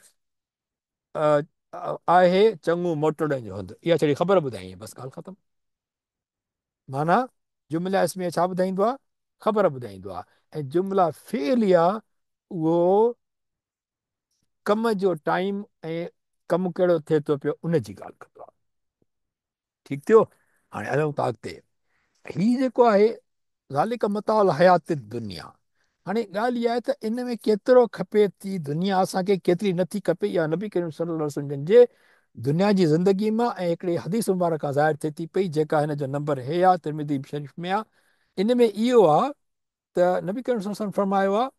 आहे चङो मोटड़नि जो हंधु, इहा छड़ी ख़बर ॿुधाई, बसि ॻाल्हि ख़तमु। माना जुमिला इस्मिया छा ॿुधाईंदो आहे? ख़बर ॿुधाईंदो आहे। ऐं जुमिला फ़िअलिया उहो कम जो टाइम ऐं कमु कहिड़ो थिए थो पियो उन जी ॻाल्हि कंदो आहे। ठीकु थियो? हाणे हलूं था अॻिते। हीउ जेको आहे ज़ालिक मताउल हयात दुनिया। हाणे ॻाल्हि इहा आहे त इन में केतिरो खपे थी दुनिया असांखे, केतिरी नथी खपे, इहा नबी करीम सल्लल्लाहु अलैहि वसल्लम जे दुनिया जी ज़िंदगी मां ऐं हिकिड़ी हदीस मुबारक ज़ाहिर थिए थी पई, जेका हिन जो नंबर हे आहे, तिरमिज़ी शरीफ़ में आहे। इन में इहो आहे त नबी करीम सल्लल्लाहु अलैहि वसल्लम फरमायो आहे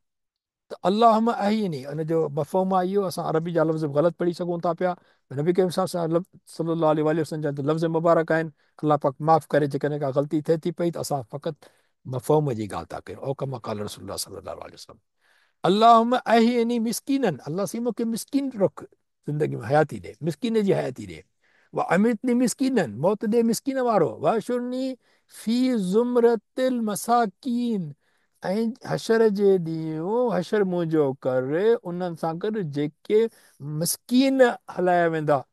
त अल्लाहुम्मा अहीनी, इन जो मफ़हूम आहे इहो। असां अरबी जा लफ़्ज़ ग़लति पढ़ी सघूं था पिया। नबी करीम सल्लल्लाहु अलैहि वसल्लम जा लफ़्ज़ मुबारक आहिनि। अलाह पाक माफ़ करे जेकॾहिं का ग़लती थिए थी पई त असां फ़क़ति मफ़हूम जी ॻाल्हि था कयूं। ओ कमा क़ाल रसूलुल्लाह सल्लल्लाहु अलैहि वसल्लम। अल्लाहुम्मा अहीनी मिस्कीनन, अल्लाह सी मूंखे मिस्कीन रख, ज़िंदगी में हयाती ॾे, मिस्कीन जी हयाती ॾे। व अमितनी मिस्कीनन, मौत ॾे मिस्कीन वारो। वहशुरनी फी ज़ुमरतिल मसाकीन, ऐं हशर जे ॾींहुं हशर मुंहिंजो कर उन्हनि सां गॾु जेके मिस्कीन हलाया वेंदा,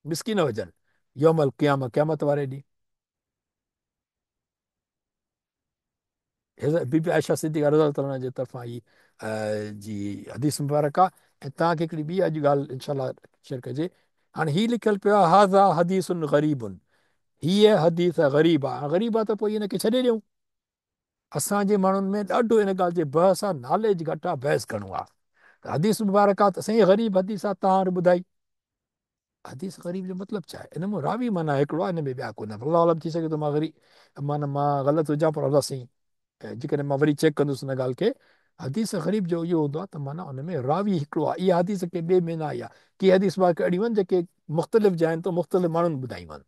मिस्कीन हुजनि, यौमल क़यामह, क़यामत वारे ॾींहुं। बीबी आयशा सिद्दीक़ा रज़ियल्लाहु ताला जे तरफ़ां ही जी हदीस मुबारक आहे। ऐं तव्हांखे हिकिड़ी ॿी अॼु ॻाल्हि इनशाला शेयर कजे। हाणे हीउ लिखियलु पियो आहे, हाज़ा हदीसुन ग़रीबुन, हीअ हदीस ग़रीब आहे। ग़रीब आहे त पोइ हिनखे छॾे ॾियूं। असांजे माण्हुनि में ॾाढो इन ॻाल्हि जे बहस आहे, नॉलेज घटि आहे, बहस घणो आहे। त हदीस मुबारक आहे त साईं ग़रीब हदीस आहे, तव्हां हाणे ॿुधाई हदीस ग़रीब जो मतिलबु छा आहे? इन में रावी माना हिकिड़ो आहे, हिन में ॿिया कोन। अलाह आलम, थी सघे थो मां ग़रीब माना मां ग़लति हुजां, पर अलाह साईं जेकॾहिं मां वरी चेक कंदुसि हिन ॻाल्हि खे। हदीस ग़रीब जो इहो हूंदो आहे त माना हुन में रावी हिकिड़ो आहे। इहा हदीस के ॿिए में न आई आहे। की हदीस मां अहिड़ियूं आहिनि जेके मुख़्तलिफ़ जा आहिनि, त मुख़्तलिफ़ माण्हुनि ॿुधायूं आहिनि,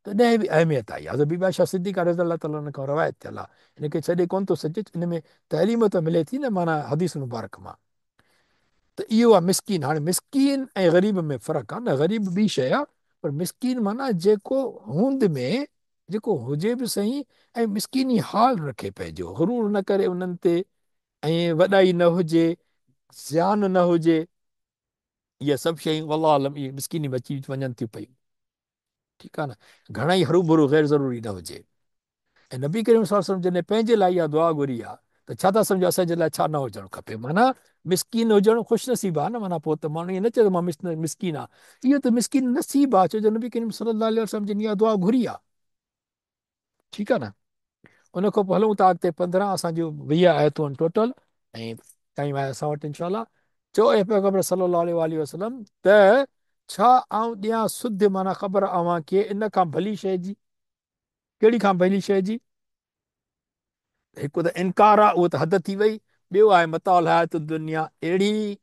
तॾहिं बि अहमियत आई। हज़रत बीबी आयशा सिद्दीक़ा रज़ियल्लाहु ताला अन्हा खां रवायत थियल आहे। हिनखे छॾे कोन थो सघे। इन में तइलीम त मिले थी न माना हदीस मुबारक मां। त इहो आहे मिसकीन। हाणे मिसकीन ऐं ग़रीब में फ़र्क़ु आहे न। ग़रीब ॿी शइ आहे, पर मिसकीन माना जेको हूंद में जेको हुजे बि सही, ऐं मिसकीनी हाल रखे पंहिंजो, ग़ुरूर न करे उन्हनि ते, ऐं वॾाई न हुजे, ज़्यान न हुजे। इहे सभु शयूं अलाह आलम इहे मिसकीनी में अची वञनि थियूं पयूं। ठीकु आहे न। घणेई हरू भरू गैर ज़रूरी न हुजे। ऐं नबी करीम सल्लल्लाहु अलैहि वसल्लम जॾहिं पंहिंजे लाइ इहा दुआ घुरी आहे त छा था सम्झो असांजे लाइ छा न हुजणु खपे? माना मिसकीन हुजणु ख़ुशि नसीबु आहे न। माना पोइ त माण्हू ईअं न चए त मां मिसकीन आहे। इहो त मिसकीन नसीबु आहे, छो जो नबी करीम सल्लल्लाहु अलैहि वसल्लम जिन इहा दुआ घुरी आहे। ठीकु आहे न। उन खां पोइ हलूं था अॻिते। 15 असांजूं 20 आयतूं आहिनि टोटल, ऐं टाइम आहे असां वटि इनशाला। चओ ऐं पैगंबर सल्लल्लाहु अलैहि वसल्लम त छा आऊं ॾियां सुध, माना ख़बर अव्हां खे इन खां भली शइ जी। कहिड़ी खां भली शइ जी? हिकु त इनकार आहे, उहो त हद थी वई। ॿियो आहे मताउल हयात दुनिया, अहिड़ी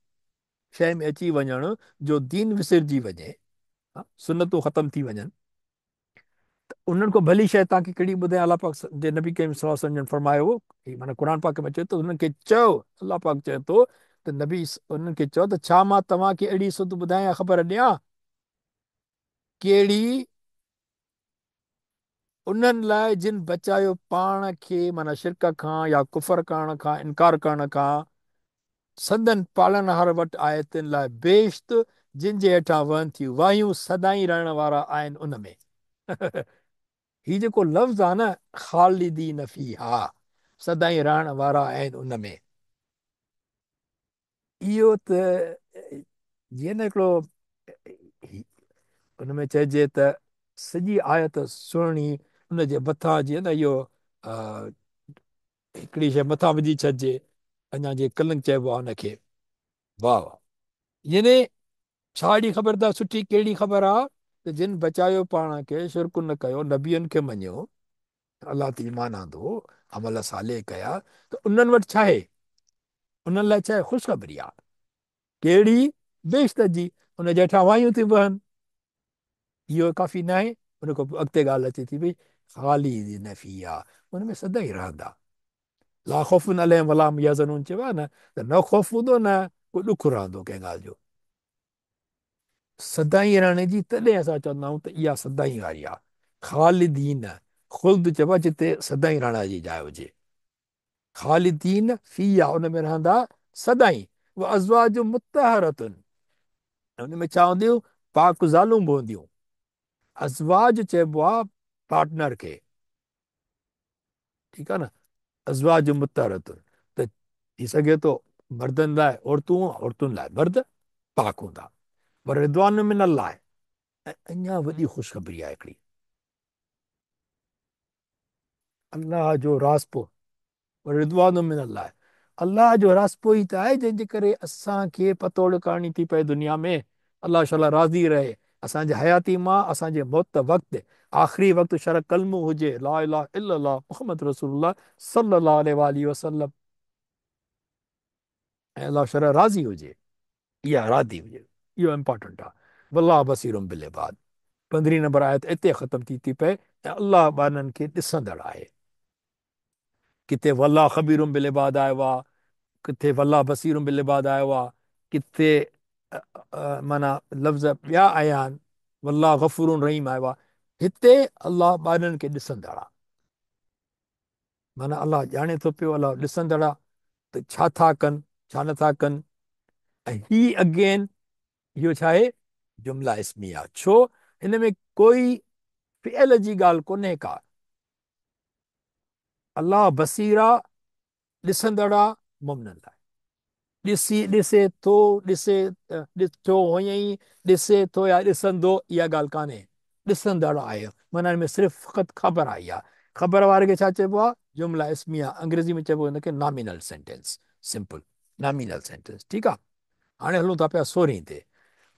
शइ में अची वञणु जो दीन विसिरजी वञे। सुनतूं ख़तम थी वञनि। उन्हनि खां भली शइ तव्हांखे कहिड़ी ॿुधाए, अलाह पाक जे नबी करीम सल्लल्लाहु अलैहि वसल्लम फरमायो, माना क़ुर पाक में चए थो, हुननि खे चओ, अलाह पाक चए थो त नबी उन्हनि खे चओ त छा मां तव्हांखे अहिड़ी सुध ॿुधायां, ख़बर ॾियां, कहिड़ी उन्हनि लाइ जिन बचायो पाण खे माना शिरक खां या कुफर करण खां, इनकार करण खां, सदन पालनहार वटि आहे तिन लाइ बेश्त, जिन जे हेठां वहनि थियूं वायूं सदाई रहण वारा आहिनि उन में। ही जेको लफ़्ज़ आहे न, ख़ालिदीन फ़ीहा, सदाई रहण वारा आहिनि उन में, इहो त जीअं न हिकिड़ो उन में चइजे त सॼी आयत सुहिणी, उन जे मथां जीअं न इहो हिकिड़ी शइ मथां विझी छॾिजे, अञा जीअं कलंक चइबो आहे हुनखे, वाह वाह। यानी छा अहिड़ी ख़बरदार सुठी कहिड़ी ख़बर आहे त जिन बचायो पाण खे, शिरक न कयो, नबियनि खे मञियो, अलाह ते ईमान आंदो, अमल साले कया, त उन्हनि वटि छा आहे, उन्हनि लाइ छा आहे, ख़ुशख़बरी आहे। कहिड़ी, बेश्त जी, उन जे हेठां वायूं थी वहनि। इहो काफ़ी न आहे, उन खां पोइ अॻिते ॻाल्हि अचे थी भई ख़ालिदीन फ़ीहा, उन में सदाई रहंदा, ला ख़ौफ़ुन अलैहिम वला हुम यहज़नून चयो आहे न, त न ख़ौफ़ हूंदो न को ॾुख रहंदो कंहिं ॻाल्हि जो। सदाई रहण जी तॾहिं असां चवंदा आहियूं त इहा सदाई वारी आहे, ख़ालिदीन, ख़ुल्द चइबो आहे जिते सदाई रहण जी जाइ हुजे, ख़ालिदीन फ़ीहा, उन में रहंदा सदाई। व अज़वाज मुतहरतुन, उन में छा हूंदियूं, पाक ज़ालूं बि हूंदियूं। अज़वाज चइबो आहे पार्टनर खे, ठीकु आहे न, अज़वाज मुतहरतुन, त थी सघे थो मर्दनि लाइ औरतूं, औरतुनि लाइ मर्द पाक हूंदा, पर रिदवान मिन अल्लाह आहे। ऐं अञा वॾी ख़ुशख़बरी आहे हिकिड़ी, अल्लाह जो राज़पो, रिदवान मिन अल्लाह, अल्लाह जो राज़पो ई त आहे जंहिंजे करे असांखे पतोड़ करणी थी पए दुनिया में, अल्लाह शाला राज़ी रहे, असांजे हयाती मां असांजे मौत वक़्तु, आख़िरी वक़्तु शर कलमो हुजे, ला इलाहा इल्लल्लाह मुहम्मद रसूलुल्लाह सल्लल्लाहु अलैहि वसल्लम, ऐं अल्लाह शर राज़ी हुजे, इहा राज़ी हुजे, इहो इम्पॉर्टेंट आहे। वल्लाह बसीरुम बिल इबाद, 15 नंबर आयत हिते ख़तम थी पए, ऐं अल्लाह बाननि खे ॾिसंदड़ आहे। किथे वल्लाह ख़बीरुम बिल इबाद आयो आहे, किथे वल्लाह बसीरुम बिल इबाद आयो आहे, किथे माना लफ़्ज़ ॿिया आया आहिनि, वल्लाह गफ़ूरुन रहीम आयो आहे, हिते अल्लाह ॿारनि खे ॾिसंदड़ आहे, माना अल्लाह ॼाणे थो पियो, अल्लाह ॾिसंदड़ आहे, त छा था कनि, छा नथा कनि। ऐं ही अगेन, इहो छा आहे, जुमिला इस्मी आहे, छो हिन में कोई फ़ियल जी ॻाल्हि कोन्हे का, अल्लाह बसीरा, ॾिसंदड़ आहे मुमिननि लाइ, ॾिसे थो, ॾिठो हुयईं, ॾिसे थो या ॾिसंदो, इहा ॻाल्हि कान्हे, ॾिसंदड़ आहे, माना हिन में सिर्फ़ु फ़क़ति ख़बर आई आहे। ख़बर वारे खे छा चइबो आहे, जुमिला इस्मिया, अंग्रेज़ी में चइबो आहे हिनखे nominal sentence, simple nominal sentence, ठीकु आहे। हाणे हलूं था पिया 16 ते,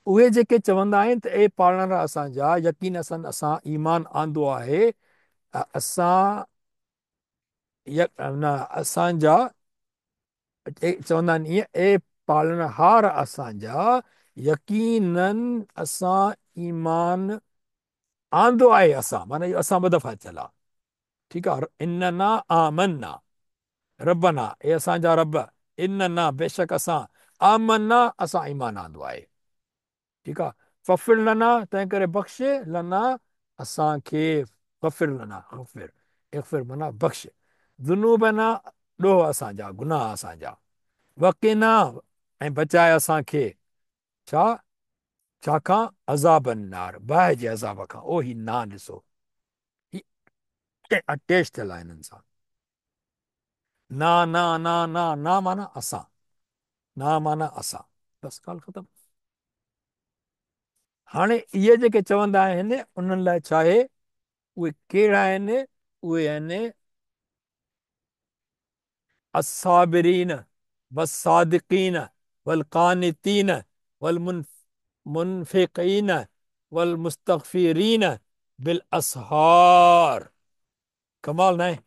उहे जेके चवंदा आहिनि त ए पालण असांजा, यकीन असां ईमान आंदो आहे, असां न असांजा, चवंदा आहिनि ईअं, ए पालनहार असांजा, यकीनन असां ईमान आंदो आहे असां, माना इहो असां ॿ दफ़ा अचियलु आहे, ठीकु आहे। इन्नना आमन्ना रबना, ए असांजा रब, इन्नना बेशक असां, आमन्ना असां ईमान आंदो आहे, ठीकु आहे। फ़फ़िर लना, तंहिं करे बख़्शे, लना असांखे, फ़फ़िर लना, ग़फ़िर, इग़फ़िर माना बख़्श, ज़ुनूबना ॾोह असांजा, गुनाह असांजा, वक़िना ऐं बचाए असांखे, छा, छाखां, अज़ाबन नार, बाहि जे अज़ाब खां, ओ ही ना ॾिसो, ही अटैच थियल आहे हिननि सां, ना ना ना ना ना माना असां, ना माना असां, बसि ॻाल्हि ख़तमु। हाणे इहे जेके चवंदा आहिनि उन्हनि लाइ छा आहे, उहे कहिड़ा आहिनि, उहे आहिनि अस्साबिरीन वस्सादिकीन वलकानितीन वलमुनफ़िक़ीन वलमुस्तग़फ़िरीन बिल असहार, कमाल न आहे,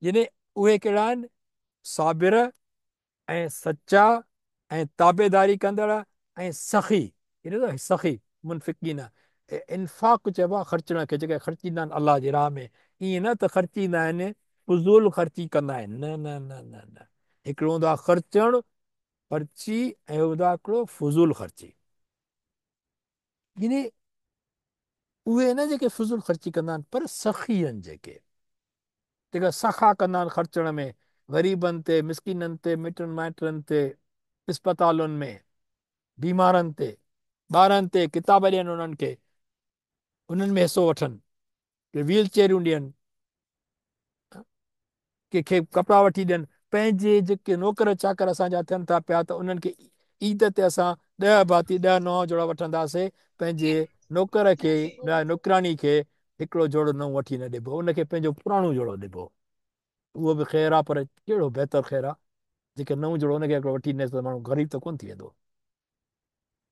यानी उहे कहिड़ा आहिनि, साबिर ऐं सचा ऐं ताबेदारी कंदड़ ऐं सखी, सखी मुनफ़िकीन, इन्फ़ाक़ चइबो आहे ख़र्चण खे, जेके ख़र्चींदा आहिनि अलाह जी राह में। ईअं न त ख़र्चींदा आहिनि फुज़ूल ख़र्ची कंदा आहिनि, न न न न न। हिकिड़ो हूंदो आहे ख़र्चणु ख़र्ची, ऐं हूंदो आहे हिकिड़ो फुज़ूल ख़र्ची। यानी उहे न जेके फुज़ूल ख़र्ची कंदा आहिनि, पर सख़ी आहिनि जेके, जेका सख़ा कंदा आहिनि ख़र्चण में, ग़रीबनि ते, मिसकिननि ते, मिटनि माइटनि ते, इस्पतालुनि में, बीमारनि ते, ॿारनि ते किताब ॾियनि उन्हनि खे, उन्हनि में हिसो वठनि, के व्हील चेयरियूं ॾियनि, कंहिंखे कपिड़ा वठी ॾियनि। पंहिंजे जेके नौकर चाकर असांजा थियनि था पिया, त उन्हनि खे ईद ते असां 10 भाती 10 नओं जोड़ा वठंदासीं, पंहिंजे नौकर खे या नौकरानी खे हिकिड़ो जोड़ो नओं वठी न ॾिबो, उनखे पंहिंजो पुराणो जोड़ो ॾिबो। उहो बि ख़ैरु आहे, पर कहिड़ो बहितरु ख़ैरु आहे, जेके नओं जोड़ो उनखे हिकिड़ो वठी ॾिनसि त माण्हू ग़रीब त कोन थी वेंदो।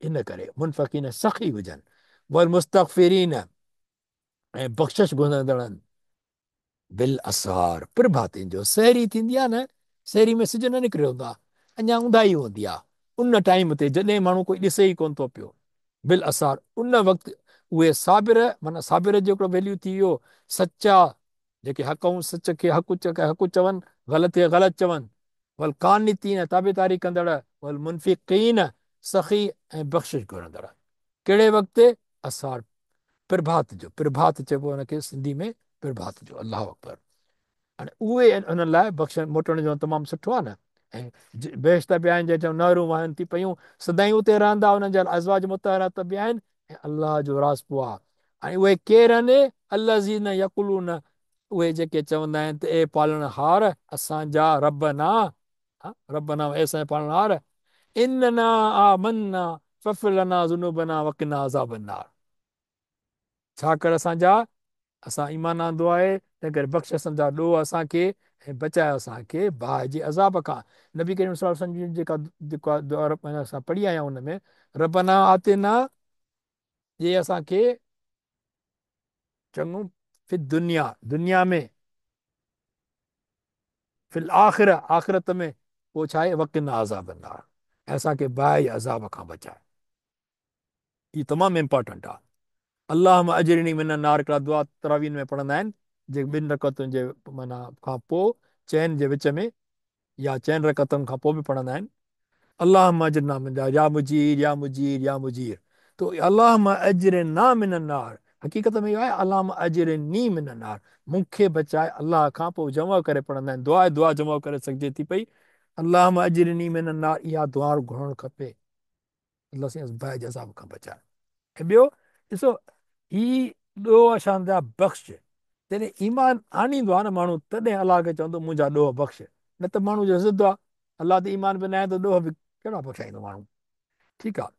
इन करे मुनफ़क़ीन सख़ी हुजनि, वल मुस्तग़फ़िरीन, ऐं बख़्शिश घुरंदड़नि, बिल असार, प्रभातिन जो सहरी थींदी आहे न, सहरी में सिज न निकिरियो हूंदो आहे, अञा ऊंदाही हूंदी आहे, उन टाइम ते जॾहिं माण्हू कोई ॾिसे ई कोन थो पियो, बिल असार, उन वक़्तु उहे साबिर, माना साबिर जो हिकिड़ो वैल्यू थी वियो सचा, जेके हक़ ऐं सच खे हक़ चवनि, ग़लति खे ग़लति चवनि, वल कानितीन, ताबेदारी कंदड़, वल मुनफ़िक़ीन, सख़ी ऐं बख़्शिश घुरंदड़। कहिड़े वक़्तु? असार, प्रभात जो, प्रभात चइबो आहे हुनखे सिंधी में, प्रभात जो, अलाह अकबर। हाणे उहे हुन लाइ बख़्शण मोटण जो तमामु सुठो आहे न। ऐं बेशत बि आहिनि जंहिं चऊं नहरूं वहनि थी पयूं, सदाईं उते रहंदा, हुननि जा अज़वाज मुतहरात बि आहिनि, ऐं अलाह जो राज़ आहे। ऐं उहे केरु आहिनि? अल्लज़ीन यक़ुलून, उहे जेके चवंदा आहिनि त ए पालनहार असांजा रबना, रबना ए असांजा पालनहार, इन्नना आमन्ना फ़ग़फ़िर लना ज़ुनूबना वक़िना अज़ाबन्नार। छा कर असांजा, असां ईमान आंदो आहे, तंहिं करे बख़्श असांजा ॾोह असांखे, ऐं बचाए असांखे बाहि जे अज़ाब खां। नबी करीम सल्लल्लाहु अलैहि वसल्लम जी जेका दुआ असां पढ़ी आया आहियूं, हुन में रबना आतिना, जे असांखे चङो फि दुनिया, दुनिया में, फिल आख़िर, आख़िरत में, पोइ छा आहे वक़िना अज़ाबन्नार, ऐं असांखे बाहि जे अज़ाब खां बचाए। ही तमामु इम्पोर्टेंट आहे। अल्लाहुम्मा अजरिनी मिनन नार, हिकिड़ा दुआ तरावीन में पढ़ंदा आहिनि, जे 2 रकअतुनि जे माना खां पोइ, चइनि जे विच में, या 4 रकअतुनि खां पोइ बि पढ़ंदा आहिनि। अल्लाहुम्मा अजरिना मिनन नार, या मुजीर या मुजीर या मुजीर। तो अल्लाहुम्मा अजरिना मिनन नार, हक़ीक़त में इहो आहे अल्लाहुम्मा अजरिनी मिनन नार, मूंखे बचाए अलाह खां। पोइ जमा करे पढ़ंदा आहिनि, दुआ दुआ जमा करे सघिजे थी पई, अल्लाहुम्मा अजरिनी मिनन नार, इहा दुआ घुरणु खपे, अलाह साईं बाहि जे अज़ाब खां बचाए। ऐं ॿियो ॾिसो, ही ॾोह असांजा बख़्श, जॾहिं ईमान आणींदो आहे न माण्हू, तॾहिं अलाह खे चवंदो मुंहिंजा ॾोह बख़्श, न त माण्हू जो ज़िद आहे, अलाह ते ईमान बि न आहे त ॾोह बि कहिड़ा पुछाईंदो माण्हू। ठीकु आहे,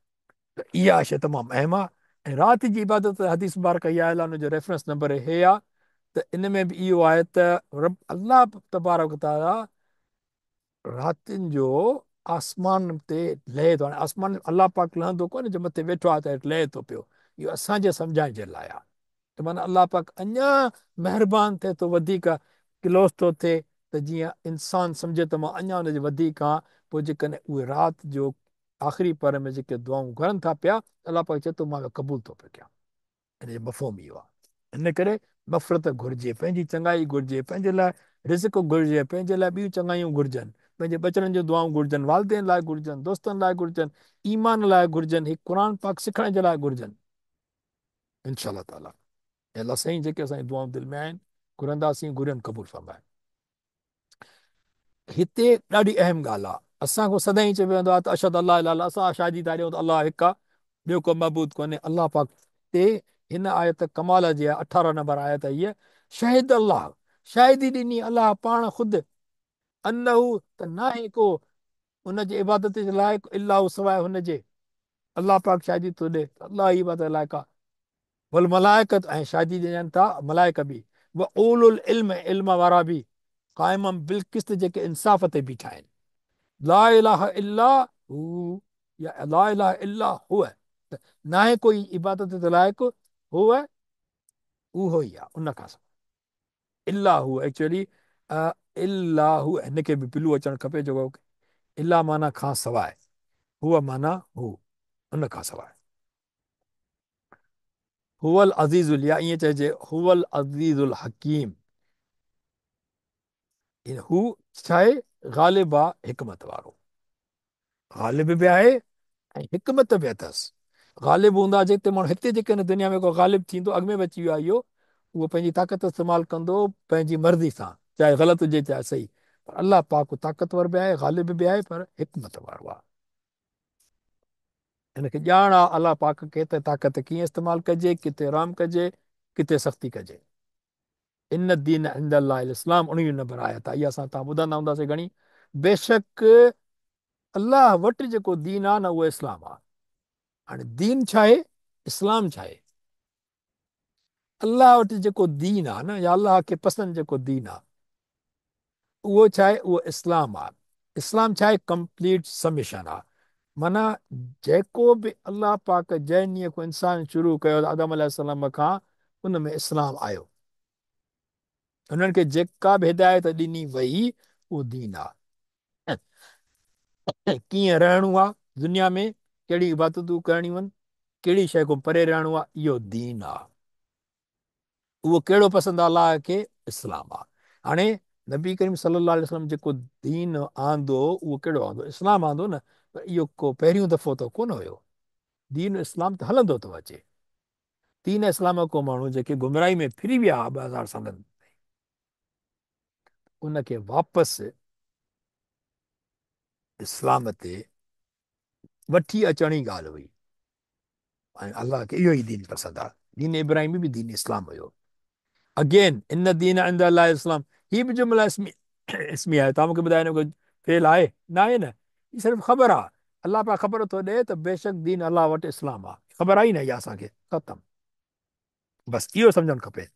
त इहा शइ तमामु अहम आहे। ऐं राति जी इबादत हदीस मुबारक इहा आयल आहे, हुनजो रेफरेंस नंबर हे आहे, त इन में बि इहो आहे त रब अलाह तबारक ताला रातिनि जो आसमान ते लहे थो। हाणे आसमान अलाह पाक लहंदो कोन्हे, जो मथे वेठो आहे त लहे थो पियो, इहो असांजे सम्झाइण जे लाइ आहे, त माना अलाह पाक अञा महिरबानी थिए थो, वधीक क्लोज़ थो थिए, त जीअं इंसानु सम्झे त मां अञा हुनजे वधीक खां पोइ जेकॾहिं उहे राति जो आख़िरी पर में जेके दुआऊं घुरनि था पिया, अलाह पाक चए थो मां क़बूल थो पियो कयां। हिन जो मफ़हूम इहो आहे। इन करे नफ़रत घुरिजे, पंहिंजी चङाई घुरिजे, पंहिंजे लाइ रिज़्क घुरिजे, पंहिंजे लाइ ॿियूं चङाइयूं घुरिजनि, पंहिंजे बचड़नि जूं दुआऊं घुरिजनि, वालदेन लाइ घुरिजनि, दोस्तनि लाइ घुरिजनि, ईमान लाइ घुरिजनि, हिकु क़ुर पाक सिखण जे लाइ घुरिजनि, इनशा ताला। ऐं अलाह साईं जेके असांजी दुआऊं दिलि में आहिनि घुरंदासीं, घुरियनि क़बूल फरमाए। हिते ॾाढी अहम ॻाल्हि आहे, असांखां सदाईं चयो वेंदो आहे त अशहदु अल्ला इलाहा इल्लल्लाह, असां शादी था ॾियूं त अलाह हिकु आहे, ॿियो को महबूद कोन्हे। अलाह पाक ते हिन आयत कमाल जी आहे, 18 नंबर आयत हीअ, शहीद अलाह, शाहिदी ॾिनी अलाह पाण ख़ुदि, अनहू, त न आहे को हुनजे इबादत जे लाइक़ु इलाहु सवाइ हुनजे, अलाह पाक शाहिदी थो ॾे, अलाह जी इबादत लाइक़ु आहे। वल मलाइकत, ऐं शाहिदी ॾियनि था मलाइक बि, व उलुल इल्म, इल्म वारा बि, क़ाइमम बिल क़िस्त, जेके इंसाफ़ ते बीठा आहिनि। ला इलाहा इल्ला हू, या ला इलाहा इल्ला हुअ, त न आहे कोई इबादत जे लाइक़ु, हुअ, उहो ई आहे, उन खां इल्ला हू एक्चुअली, इल्ला हू, हिनखे बि बिलू अचणु खपे, जेको इल्ला माना खां सवाइ, हुअ माना हू, उन खां सवाइ। हुवल अज़ीज़ुल, या ईअं चइजे हुवल अज़ीज़ुल हकीम। हू छा आहे? ग़ालिब आहे, हिकमत वारो। ग़ालिब बि आहे ऐं हिकमत बि अथसि। ग़ालिब हूंदा जेके माण्हू, हिते जेके न दुनिया में को ग़ालिब थींदो, अॻु में बि अची वियो आहे इहो, उहो पंहिंजी ताक़त इस्तेमालु कंदो पंहिंजी मर्ज़ी सां, चाहे ग़लति हुजे चाहे सही। पर अलाह पाक ताक़तवर बि आहे, ग़ालिब बि आहे, पर हिकमत वारो आहे। हिनखे ॼाण आहे अलाह पाक खे त ताक़त कीअं इस्तेमालु कजे, किथे राम कजे, किथे सख़्ती कजे। इन दीन इंदल्लाहिल इस्लाम, 19 नंबर आयत आहे, इहा असां तव्हां ॿुधंदा हूंदासीं घणी। बेशक अलाह वटि जेको दीन आहे न, उहो इस्लाम आहे। हाणे दीन छा आहे, इस्लाम छा आहे? अलाह वटि जेको दीन आहे न, या अलाह खे पसंदि जेको दीन आहे, उहो छा आहे? उहो इस्लाम आहे। इस्लाम छा आहे? कंप्लीट सबमिशन आहे। माना जेको बि अलाह पाक जंहिं ॾींहं को इंसान शुरू कयो आदम अलैहिस्सलाम खां, उन में इस्लाम आयो। हुननि खे जेका बि हिदायत ॾिनी वई, उहो दीन आहे। कीअं रहणो आहे दुनिया में, कहिड़ी इबादतूं करणियूं आहिनि, कहिड़ी शइ खां परे रहणो आहे, इहो दीन आहे। उहो कहिड़ो पसंदि आहे अलाह खे? इस्लाम आहे। हाणे नबी करीम सल्लल्लाहु अलैहि वसल्लम जेको दीन आंदो, उहो कहिड़ो आंदो? इस्लाम आंदो न। पर इहो को पहिरियों दफ़ो त कोन हुयो। दीन इस्लाम त हलंदो थो अचे। दीन इस्लाम को माण्हू जेके गुमराही में फिरी विया 2000 सालनि, उनखे वापसि इस्लाम ते वठी अचण जी ॻाल्हि हुई। ऐं अलाह खे इहो ई दीन पसंदि आहे। दीन इब्राहिमी बि दीन इस्लाम हुयो। अगेन इन दीन इंद अल्लाह इस्लाम, ही बि जुमिला इस्मी आहे। तव्हां मूंखे ॿुधायो न, कोई फेल आहे? न आहे न। ही सिर्फ़ु ख़बर आहे। अलाह पाक ख़बर थो ॾिए त बेशक दीन अलाह वटि इस्लाम आहे। ख़बर आई न इहा असांखे? ख़तमु। बसि इहो सम्झणु खपे।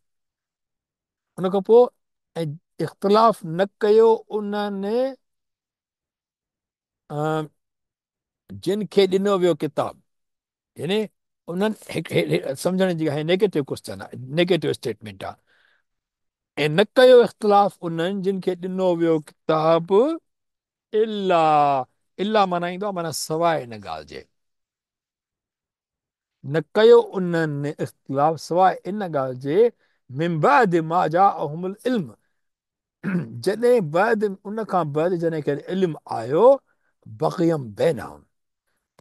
उन खां पोइ ऐं इख़्तिलाफ़ न कयो उन्हनि जिन खे ॾिनो वियो किताब, यानी उन्हनि सम्झण जी आहे, नेगेटिव क्वेश्चन आहे, नेगेटिव स्टेटमेंट आहे। ऐं न कयो इख़्तिलाफ़ उन्हनि जिन खे ॾिनो वियो किताब, इला, इला माना ईंदो आहे माना सवाइ इन ॻाल्हि जे। न कयो उन्हनि इख़्तिलाफ़ सवाइ इन ॻाल्हि जे, मिन बाद मा जाअहुमुल इल्म, जॾहिं बाद उन खां बाद जॾहिं करे इल्मु आयो, बग़यम बैनहुम,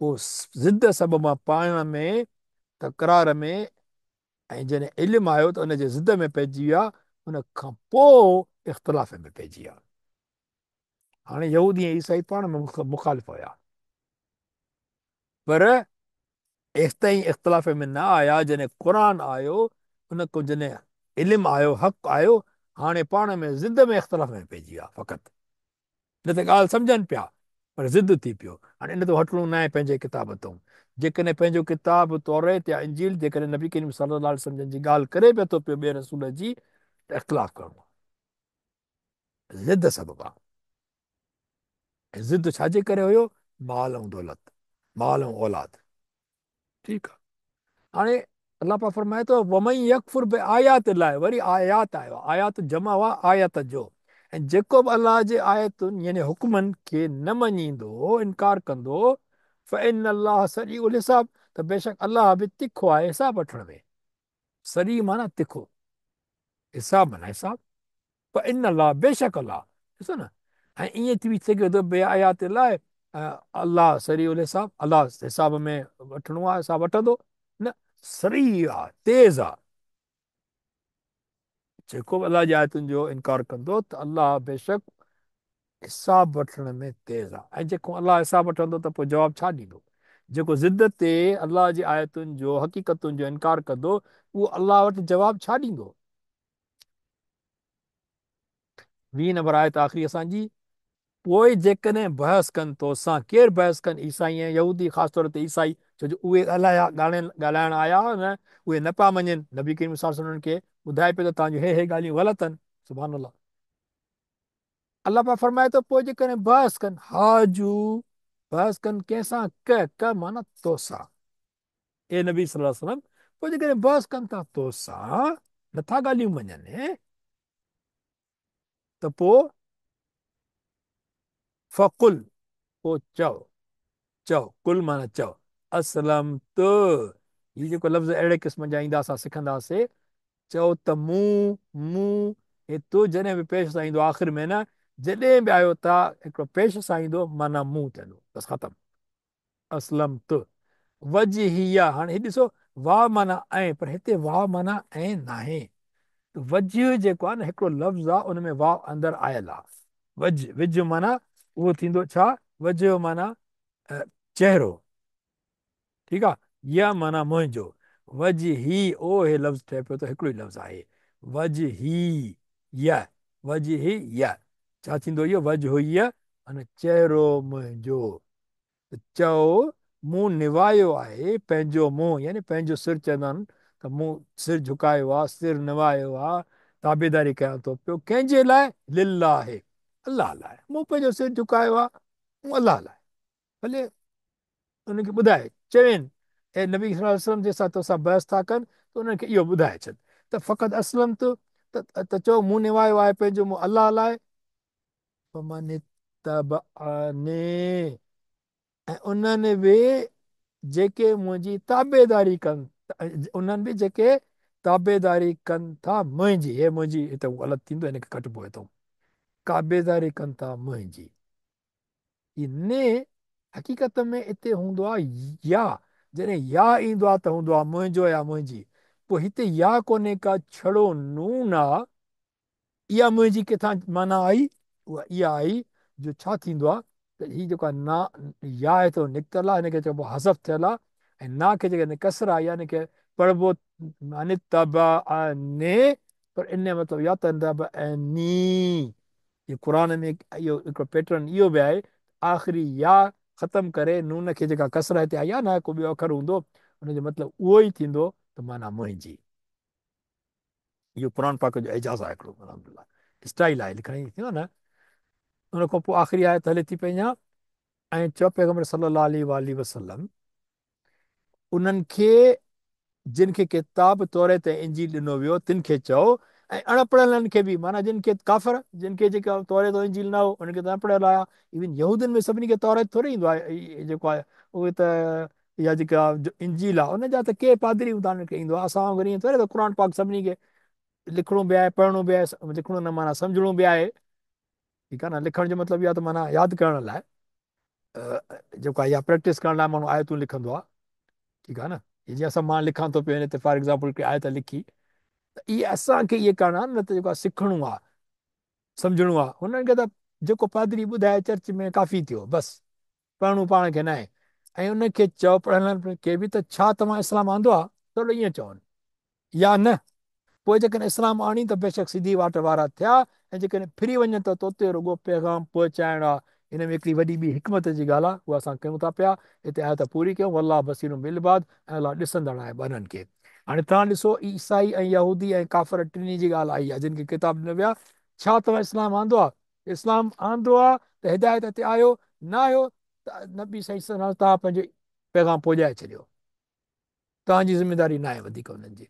पोइ ज़िद सबबि पाण में, तकरार में, ऐं जॾहिं इल्मु आयो त उनजे ज़िद में पइजी विया, उन खां पोइ इख़्तिलाफ़ में पइजी विया। हाणे यहूदी ऐं ईसाई पाण में मुखालिफ़ हुया, पर एसिताईं इख़्तिलाफ़ में न आया जॾहिं क़ुर आयो, उन को जॾहिं इल्मु आयो, हक़ आयो, हाणे पाण में ज़िद में इख़्तिलाफ़ में पइजी विया फ़क़ति। न त ॻाल्हि सम्झनि पिया, पर ज़िद थी पियो। हाणे इन ते हटिणो न आहे पंहिंजे किताब तां। जेकॾहिं पंहिंजो किताब तौरेत या इंजील जेकॾहिं नबी करीम सल्लल्लाहु अलैहि वसल्लम जी ॻाल्हि करे पियो थो पियो ॿिए रसूल जी, त इख़्तिलाफ़ करिणो आहे। ज़िद सबबु आहे। ऐं ज़िद छाजे करे हुयो? माल ऐं दौलत, माल ऐं औलाद। ठीकु आहे। हाणे अलाह पाक फरमाए थो, वमई यकफुर बि आयात लाइ, वरी आयात आयो, आयात जमा हुआ आयत जो। ऐं जेको बि अलाह जे आयतुनि यानी हुकुमनि खे न मञींदो, इनकार कंदो, फ़इन अल्लाह सरीउल हिसाब, त बेशक अलाह बि तिखो आहे हिसाब वठण में। सरी माना तिखो, हिसाब माना हिसाब। फ़इन अल्लाह, बेशक अलाह, ॾिसो न। ऐं ईअं थी सघे थो बे आयात लाइ अलाह सरीउल हिसाब, अलाह हिसाब में वठणो आहे, हिसाब वठंदो न। सरी आहे, तेज़ आहे। जेको बि अलाह जी आयतुनि जो इनकार कंदो, त अलाह बेशक हिसाब वठण में तेज़ आहे। ऐं जेको अलाह हिसाब वठंदो, त पोइ जवाबु छा ॾींदो? जेको ज़िद ते अलाह जी आयतुनि जो, हक़ीक़तुनि जो इनकार कंदो, उहो अलाह वटि जवाबु छा ॾींदो? 20 नंबर आयत आख़िरी असांजी। पोइ जेकॾहिं बहस कनि तोसां, केरु बहस कनि? ईसाई ऐं यहूदी, ख़ासि तौर ते ईसाई, छो जो उहे ॻाल्हाया ॻाल्हाइण आया हुआ न, उहे न पिया मञनि। नबी करीम सल्लल्लाहु अलैहि वसल्लम उन्हनि खे ॿुधाए पियो त तव्हांजूं हे ॻाल्हियूं ग़लति आहिनि। सुभान अलाह। अलाह पाक फरमाए थो, पोइ जेकॾहिं बहस कनि, हाजू, बहस कनि कंहिंसां? क माना तोसां, ए नबी सल्लल्लाहु अलैहि वसल्लम। पोइ जेकॾहिं बहस कनि था तोसां, नथा ॻाल्हियूं मञनि, त पोइ फ़कुल, पोइ चओ, चओ, कुल माना चओ, असलम तो, हीउ जेको लफ़्ज़ अहिड़े क़िस्म जा ईंदा असां सिखंदासीं। चओ त मूं मूं, हे तूं जॾहिं बि पेश सां ईंदो आख़िर में न, जॾहिं बि आयो ता हिकिड़ो पेश सां ईंदो माना मूं थियंदो, बसि ख़तमु। असलम त वज हीअ, हाणे हीउ ॾिसो, वाह माना ऐं, पर हिते वाह माना ऐं नाहे। वज जेको आहे न हिकिड़ो लफ़्ज़ आहे, उन में वाह अंदरि आयल आहे। वज विज माना उहो थींदो छा, वज जो माना चहिरो, ठीकु आहे। या माना मुंहिंजो, वज ही ओ हे लफ़्ज़ ठहे पियो त हिकिड़ो ई लफ़्ज़ आहे। वज ही य, वज ही य, छा थींदो इहो, वज हुई अने चहिरो मुंहिंजो। त चओ मूं निवायो आहे पंहिंजो मुंहुं, यानी पंहिंजो सिर चवंदा आहिनि त मूं सिर झुकायो आहे, सिर निवायो आहे, ताबेदारी कयां थो पियो, कंहिंजे लाइ, लिल्लाह, अलाह लाइ मूं पंहिंजो सिर झुकायो आहे, मूं अलाह लाइ। भले उनखे ॿुधाए चवेनि ऐं नबी सल्लल्लाहु अलैहि वसल्लम जंहिंसां तोसां बहस था कनि त उन्हनि खे इहो ॿुधाए छॾ त फ़क़ति असलम त चओ मूं निवायो आहे पंहिंजो मूं अलाह लाइ। फमन तबअनी, ऐं उन्हनि बि जेके मुंहिंजी ताबेदारी कनि, उन्हनि बि जेके ताबेदारी कनि था मुंहिंजी, हे मुंहिंजी हिते ग़लति थींदो, हिनखे कटिबो हितां, ताबेदारी कनि था मुंहिंजी। ने हक़ीक़त में हिते हूंदो आहे या, जॾहिं या ईंदो आहे त हूंदो आहे मुंहिंजो या मुंहिंजी। पोइ हिते या कोन्हे का, छड़ो नून आहे। इहा मुंहिंजी किथां माना आई, उहा इहा आई जो छा थींदो आहे त हीअ जेको आहे ना, या हिते निकितल आहे, हिनखे चइबो आहे हज़फ थियल आहे। ऐं ना खे जेके कसर आहे, यानी की पढ़िबो माने तबअनी, पर इन जो मतिलबु या तबअनी। ये क़ुर में इहो हिकिड़ो पैटर्न इहो बि आहे, आख़िरी या ख़तमु करे नून खे जेका कसर हिते आई आहे न, को ॿियो अखर हूंदो, हुनजो मतिलबु उहो ई थींदो त माना मुंहिंजी। इहो क़ुर पाक जो एजाज़ आहे हिकिड़ो, अल्हम्दुलिल्लाह, स्टाइल आहे लिखण जी, थींदो न। उन खां पोइ आख़िरी आयत हले थी पई अञा, ऐं चओ पैगम्बर सल्लल्लाहु अलैहि वसल्लम उन्हनि खे जिन खे किताब तौरेत ऐं इंजील ॾिनो वियो तिन खे चओ, ऐं अणपढ़ियलनि खे बि, माना जिन खे काफ़िर, जिन खे जेका तौरेत ऐं इंजील न हो, उनखे त अणपढ़ियल आया। इवन यहूदियुनि में सभिनी खे तौरेत थोरी ईंदो आहे, जेको आहे उहे त, इहा जेका इंजील आहे उन जा त के पादरी हूंदा, उन्हनि खे ईंदो आहे। असां वांगुरु ईअं थोरे त क़ुर पाक सभिनी खे लिखणो बि आहे, पढ़णो बि आहे, लिखणो न माना सम्झणो बि आहे, ठीकु आहे न। लिखण जो मतिलबु इहा त माना यादि करण लाइ, जेको आहे इहा प्रैक्टिस करण लाइ माण्हू आयतूं लिखंदो आहे, ठीकु आहे न। जीअं असां मां लिखां थो पियो हिन ते फॉर एग्ज़ाम्पल हिकिड़ी आयत लिखी, त इहे असांखे इहे करणा आहिनि, न त जेको आहे सिखणो आहे, सम्झणो आहे। हुननि खे त जेको पादरी ॿुधाए चर्च में काफ़ी थियो, बसि पढ़णो पाण खे न आहे। ऐं उनखे चओ पढ़ियलनि खे बि त छा तव्हां इस्लाम आंदो आहे, थोरो ईअं चवनि या न। पोइ जेकॾहिं इस्लाम आणी त बेशक सिधी वाट वारा थिया, ऐं जेकॾहिं फिरी वञनि त तोते रुॻो पैगाम पहुचाइणु आहे। हिन में हिकिड़ी वॾी ॿी हिकमत जी ॻाल्हि आहे, उहा असां कयूं था पिया हिते, आया त पूरी कयूं। अलाह बसीर बिल बाद, ऐं अलाह ॾिसंदड़ आहे ॿारनि खे। हाणे तव्हां ॾिसो, ईसाई ऐं यहूदी ऐं काफ़र टिनी जी ॻाल्हि आई आहे, जिन खे किताब ॾिनो विया, छा तव्हां इस्लाम आंदो आहे? इस्लाम आंदो आहे त हिदायत ते आयो, न आयो त नबी सही तव्हां पंहिंजो पैगाम पहुचाए छॾियो, तव्हांजी ज़िमेदारी न आहे वधीक हुननि जी।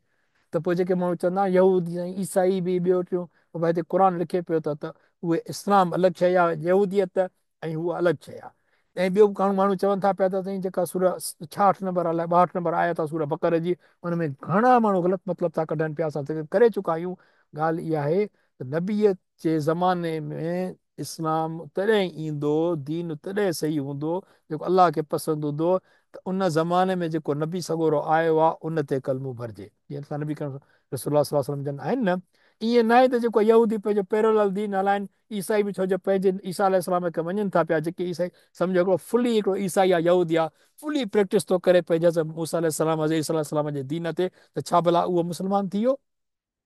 त पोइ जेके माण्हू चवंदा यहूदी ऐं ईसाई बि ॿियो टियों, भाई हिते क़ुर लिखे पियो त उहे इस्लाम अलॻि शइ आहे, यहूदियत ऐं उहा अलॻि शइ आहे। ऐं ॿियो बि माण्हू चवनि था पिया त साईं जेका सूर 66 नंबर अलाए 62 नंबर आया था सूर बक़र जी, हुन में घणा माण्हू ग़लति मतिलबु था कढनि पिया, असां त करे चुका आहियूं। ॻाल्हि इहा आहे त नबीअ जे ज़माने में इस्लाम तॾहिं ईंदो, दीन तॾहिं सही हूंदो जेको अलाह खे पसंदि हूंदो, त उन ज़माने में जेको नबी सॻोरो आयो आहे उन ते कलमो भरिजे। जीअं असां नबी रसूलुल्लाह सल्लल्लाहु अलैहि वसल्लम जन आहिनि न, ईअं न आहे त जेको यहूदी पंहिंजो पैरेलल दीन हलाइनि, ईसाई बि छो जो पंहिंजे ईसा अलैहिस्सलाम खे मञनि था पिया, जेके ईसाई सम्झो हिकिड़ो फुली हिकिड़ो ईसाई आहे, यहूदी आहे, फुली प्रैक्टिस थो करे पंहिंजे मूसा अलैहिस्सलाम जे ईसा अलैहिस्सलाम जे दीन ते, त छा भला उहो मुस्लमान थी वियो?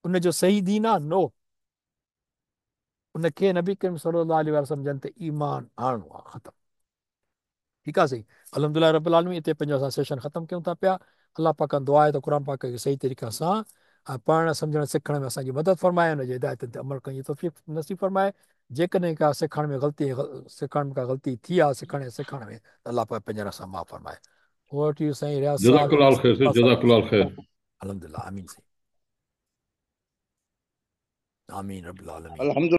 उनजो सही दीन आहे? नो। उनखे नबी करीम सल्लल्लाहु अलैहि वसल्लम जन ते ईमान आणणो आहे, ख़तमु। ठीकु आहे, सही। अल्हम्दुलिल्लाह रब्बिल आलमीन, हिते पंहिंजो असां सेशन ख़तमु कयूं था पिया। अलाह पाक खां दुआ आहे त क़ुर पाक खे सही तरीक़े सां पढ़णु सम्झणु सिखण में असांजी मदद फरमाए, हुनजी हिदायतुनि ते अमल करण जी तौफ़ीक़ नसीब फरमाए। जेकॾहिं का सिखण में ग़लती, सिखण में का ग़लती थी आहे सिखण में, त अलाह पाक पंहिंजे रस सां माफ़ फरमाए। ओवर टू यू साईं रियासत। जज़ाकल्लाह ख़ैर, जज़ाकल्लाह ख़ैर। अल्हम्दुलिल्लाह, आमीन साईं, आमीन रब्बिल आलमीन। अल्हम्दुलिल्लाह।